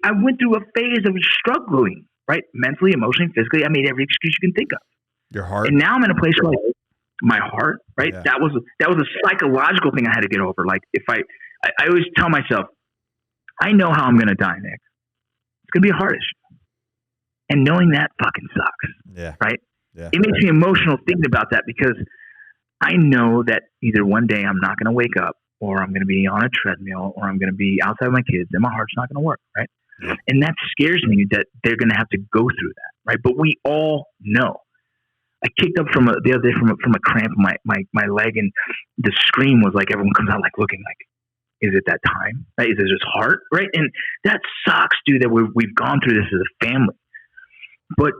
I went through a phase of struggling, right? Mentally, emotionally, physically. I made every excuse you can think of. Your heart. And now I'm in a place where my heart, right? Yeah. That was a psychological thing I had to get over. Like if I always tell myself, I know how I'm going to die, Nick. It's going to be a heart issue. And knowing that fucking sucks. Yeah. Right? Yeah. It makes me emotional thinking about that because I know that either one day I'm not going to wake up or I'm going to be on a treadmill or I'm going to be outside with my kids and my heart's not going to work. Right? Yeah. And that scares me that they're going to have to go through that. Right? But we all know. I kicked up the other day from a cramp in my leg, and the scream was like everyone comes out like looking like, is it that time? Right? Is it his heart? Right? And that sucks, dude, that we've gone through this as a family. But,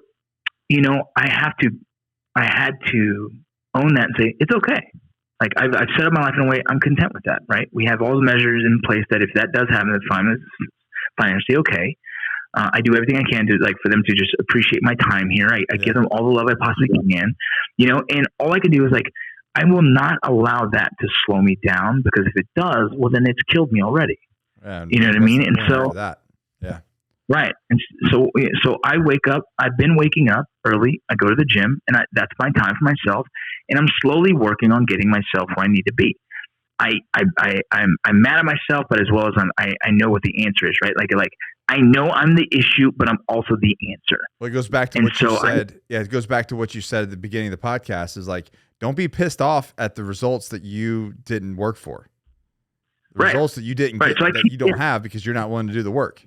I had to own that and say, it's okay. Like I've set up my life in a way I'm content with that, right? We have all the measures in place that if that does happen, it's fine. It's financially okay. I do everything I can to for them to just appreciate my time here. I give them all the love I possibly can, and all I can do is I will not allow that to slow me down because if it does, well, then it's killed me already. You know what I mean? And so that. Yeah. Right. And so I wake up, I've been waking up early. I go to the gym and that's my time for myself. And I'm slowly working on getting myself where I need to be. I'm mad at myself, but as well as I know what the answer is, right? Like I know I'm the issue, but I'm also the answer. Well, it goes back to what you said. It goes back to what you said at the beginning of the podcast is don't be pissed off at the results that you didn't work for. The results that you didn't get, that you don't have because you're not willing to do the work.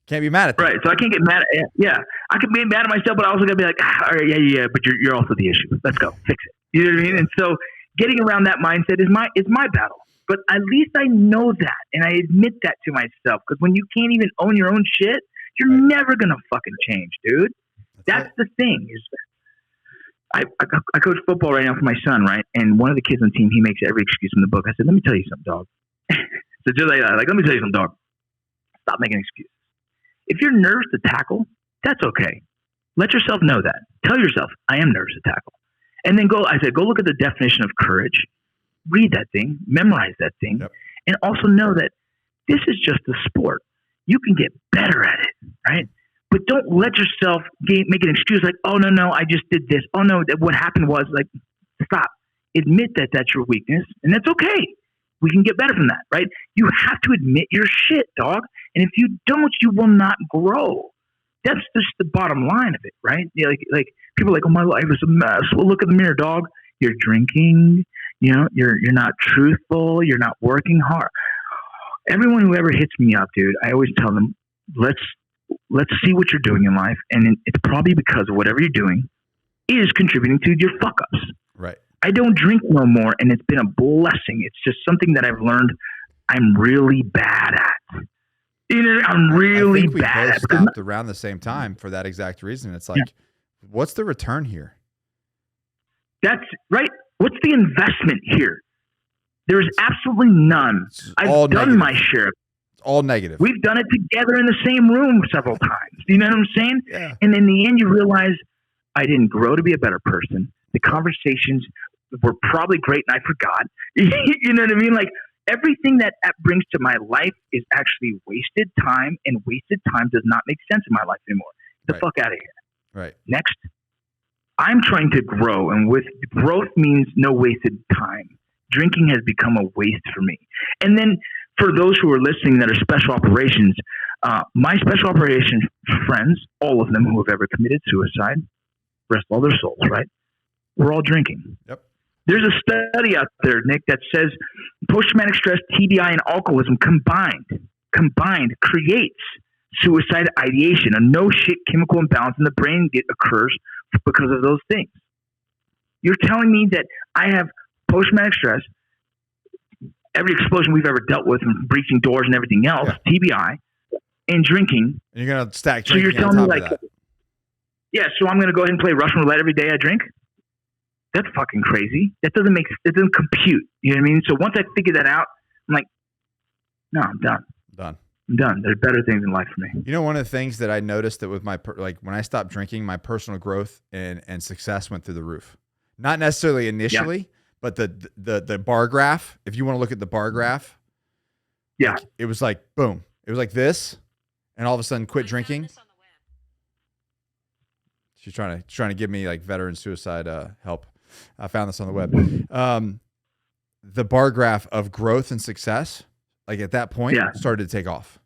Can't be mad at that. Right. So I can't get mad at I can be mad at myself, but I also gotta be like, all right, yeah, but you're also the issue. Let's go. Fix it. You know what I mean? And so getting around that mindset is my battle. But at least I know that and I admit that to myself. Because when you can't even own your own shit, you're never gonna fucking change, dude. That's the thing. Is I coach football right now for my son, right? And one of the kids on the team, he makes every excuse in the book. I said, let me tell you something, dog. So just let me tell you something, dog. Stop making excuses. If you're nervous to tackle, that's okay. Let yourself know that. Tell yourself, I am nervous to tackle. And then go look at the definition of courage. Read that thing, memorize that thing, and also know that this is just a sport. You can get better at it, right? But don't let yourself make an excuse like, oh, no, I just did this. Oh, no, what happened was stop. Admit that that's your weakness, and that's okay. We can get better from that, right? You have to admit your shit, dog. And if you don't, you will not grow. That's just the bottom line of it, right? Like people are like, oh, my life is a mess. Well, look in the mirror, dog. You're drinking. You're not truthful. You're not working hard. Everyone who ever hits me up, dude, I always tell them, let's see what you're doing in life. And it's probably because of whatever you're doing is contributing to your fuck-ups. Right. I don't drink no more, and it's been a blessing. It's just something that I've learned I'm really bad at. I'm really I think we bad both at. stopped around the same time for that exact reason. It's like, what's the return here? That's right. What's the investment here? There's absolutely none. I've done my share. It's all negative. We've done it together in the same room several times. You know what I'm saying? Yeah. And in the end, you realize I didn't grow to be a better person. The conversations were probably great, and I forgot. You know what I mean? Like, everything that brings to my life is actually wasted time, and wasted time does not make sense in my life anymore. Get the fuck out of here. Right. Next, I'm trying to grow, and with growth means no wasted time. Drinking has become a waste for me. And then for those who are listening that are special operations, my special operations friends, all of them who have ever committed suicide, rest all their souls, right? We're all drinking. Yep. There's a study out there, Nick, that says post-traumatic stress, TBI, and alcoholism combined creates suicide ideation, a no-shit chemical imbalance in the brain that occurs because of those things. You're telling me that I have post-traumatic stress, every explosion we've ever dealt with, and breaching doors and everything else, TBI, and drinking. And you're going to stack so you're drinking telling on me, top like, of that. Yeah, so I'm going to go ahead and play Russian roulette every day I drink? That's fucking crazy. It doesn't compute. You know what I mean? So once I figure that out, I'm like, no, I'm done. I'm done. There's better things in life for me. You know, one of the things that I noticed that with my, when I stopped drinking, my personal growth and success went through the roof. Not necessarily initially, but the bar graph, if you want to look at the bar graph, like, it was like, boom. It was like this, and all of a sudden quit drinking. She's trying to give me like veteran suicide help. I found this on the web. The bar graph of growth and success, like at that point, started to take off.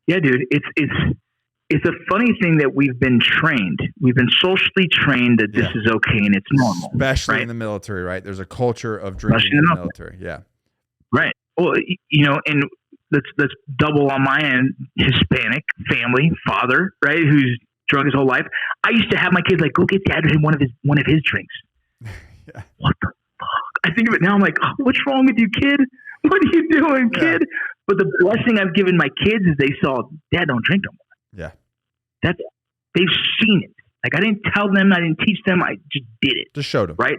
Yeah, dude. It's a funny thing that we've been trained. We've been socially trained that this is okay and it's normal. Especially in the military, right? There's a culture of drinking in the military. Yeah. Right. Well, you know, and let's double on my end, Hispanic family, father, right, who's drunk his whole life. I used to have my kids like, go get dad one of his drinks. What the fuck? I think of it now. I'm like, oh, what's wrong with you, kid? What are you doing, kid? But the blessing I've given my kids is they saw dad don't drink no more. Yeah. They've seen it. Like, I didn't tell them, I didn't teach them. I just did it. Just showed them. Right.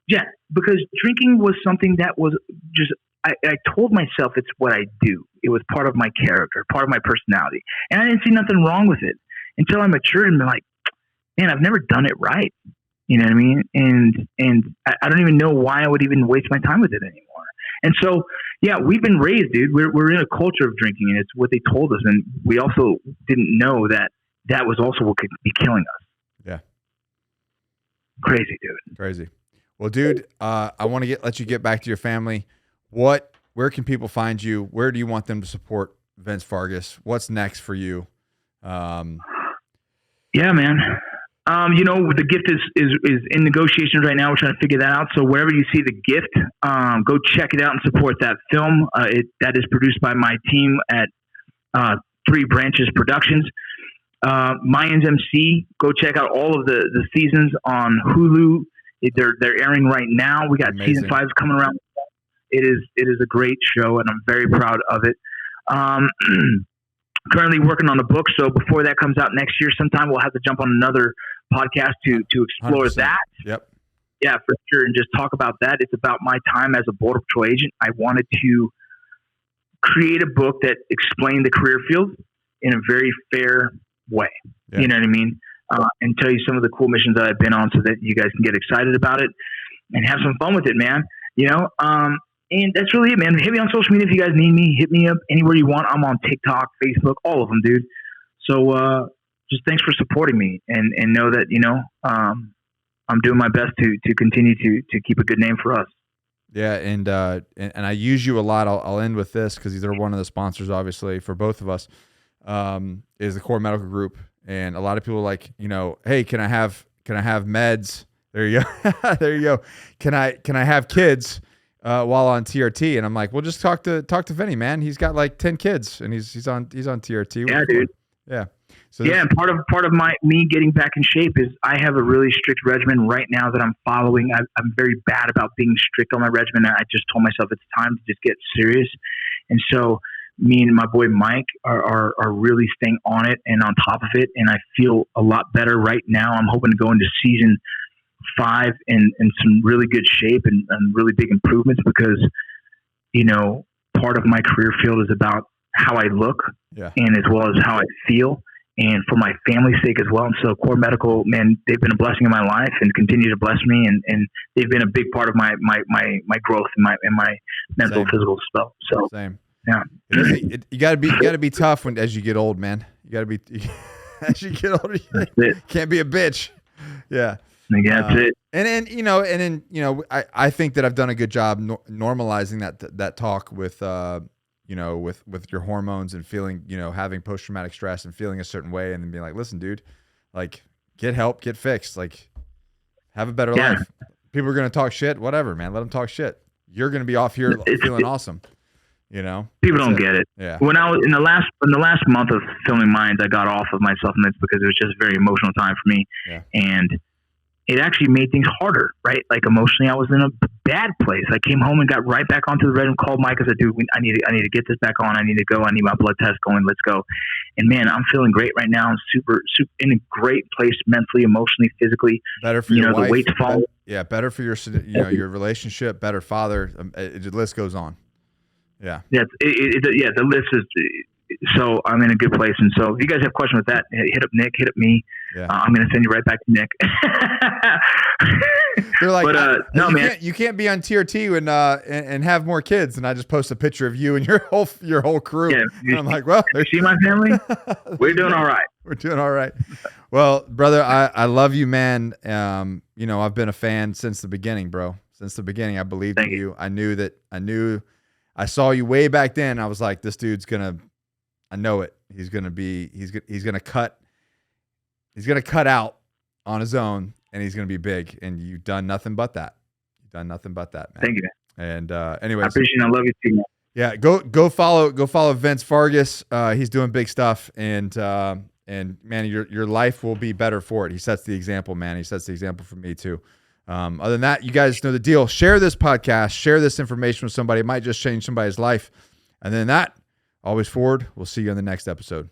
Yeah. Because drinking was something that was just, I told myself it's what I do. It was part of my character, part of my personality. And I didn't see nothing wrong with it until I matured and been like, man, I've never done it right. You know what I mean? And I don't even know why I would even waste my time with it anymore. And so, yeah, we've been raised, dude. We're in a culture of drinking, and it's what they told us. And we also didn't know that was also what could be killing us. Yeah. Crazy, dude. Crazy. Well, dude, I want to let you get back to your family. Where can people find you? Where do you want them to support Vince Vargas? What's next for you? Yeah, man. You know, the gift is in negotiations right now. We're trying to figure that out. So wherever you see the gift, go check it out and support that film. That is produced by my team at Three Branches Productions. Mayans M.C. Go check out all of the seasons on Hulu. They're airing right now. We got season 5 coming around. It is a great show, and I'm very proud of it. Currently working on a book, so before that comes out next year sometime, we'll have to jump on another podcast to explore 100%. That. Yep. Yeah, for sure, and just talk about that. It's about my time as a Border Patrol agent. I wanted to create a book that explained the career field in a very fair way. Yeah. You know what I mean? And tell you some of the cool missions that I've been on so that you guys can get excited about it and have some fun with it, man. You know? And that's really it, man. Hit me on social media if you guys need me. Hit me up anywhere you want. I'm on TikTok, Facebook, all of them, dude. So just thanks for supporting me, and know that, you know, I'm doing my best to continue to keep a good name for us. Yeah, and I use you a lot. I'll end with this because they're one of the sponsors, obviously, for both of us. Is the Core Medical Group, and a lot of people are like, you know, hey, can I have meds? There you go. There you go. Can I have kids? While on TRT, and I'm like, well, just talk to Vinny, man. He's got like 10 kids, and he's on TRT. Yeah, dude. Yeah. So yeah, and part of me getting back in shape is I have a really strict regimen right now that I'm following. I'm very bad about being strict on my regimen. I just told myself it's time to just get serious. And so me and my boy Mike are really staying on it and on top of it. And I feel a lot better right now. I'm hoping to go into season 5 in some really good shape and really big improvements because, you know, part of my career field is about how I look and as well as how I feel. And for my family's sake as well. And so Core Medical, man, they've been a blessing in my life and continue to bless me. And they've been a big part of my growth and my mental, physical stuff. So same. Yeah. You gotta be tough as you get old, man. You gotta be, as you get older, you can't be a bitch. Yeah. Yeah, that's it. And then, I think that I've done a good job normalizing that talk with, with your hormones and feeling, having post-traumatic stress and feeling a certain way and then being like, listen, dude, like get help, get fixed, like have a better life. People are going to talk shit, whatever, man. Let them talk shit. You're going to be off here feeling awesome. People don't get it. Yeah. When I was in the last month of filming Mayans, I got off of my supplements because it was just a very emotional time for me. Yeah. And it actually made things harder, right? Like emotionally, I was in a bad place. I came home and got right back onto the regimen, called Mike. I said, dude, I need to get this back on. I need to go. I need my blood test going. Let's go. And man, I'm feeling great right now. I'm super in a great place mentally, emotionally, physically. Better for your wife. The weight's falling. Yeah. Better for your, your relationship, better father. The list goes on. Yeah. Yeah. The list is, so I'm in a good place. And so if you guys have questions with that, hit up Nick, hit up me. Yeah. I'm going to send you right back to Nick. They're like, but, no, man, you can't be on Tier 2 and have more kids. And I just post a picture of you and your whole crew. Yeah, and I'm like, well, see my family. We're doing all right. We're doing all right. Well, brother, I love you, man. I've been a fan since the beginning, bro. Since the beginning, I believed in you. I saw you way back then. I was like, this dude's I know it. He's gonna cut out on his own, and he's gonna be big. And you've done nothing but that. Man. Thank you. And anyways, I appreciate it. I love you too, man. Yeah, go follow Vince Vargas. He's doing big stuff, and man, your life will be better for it. He sets the example, man. He sets the example for me too. Other than that, you guys know the deal. Share this podcast. Share this information with somebody. It might just change somebody's life. And then always forward. We'll see you on the next episode.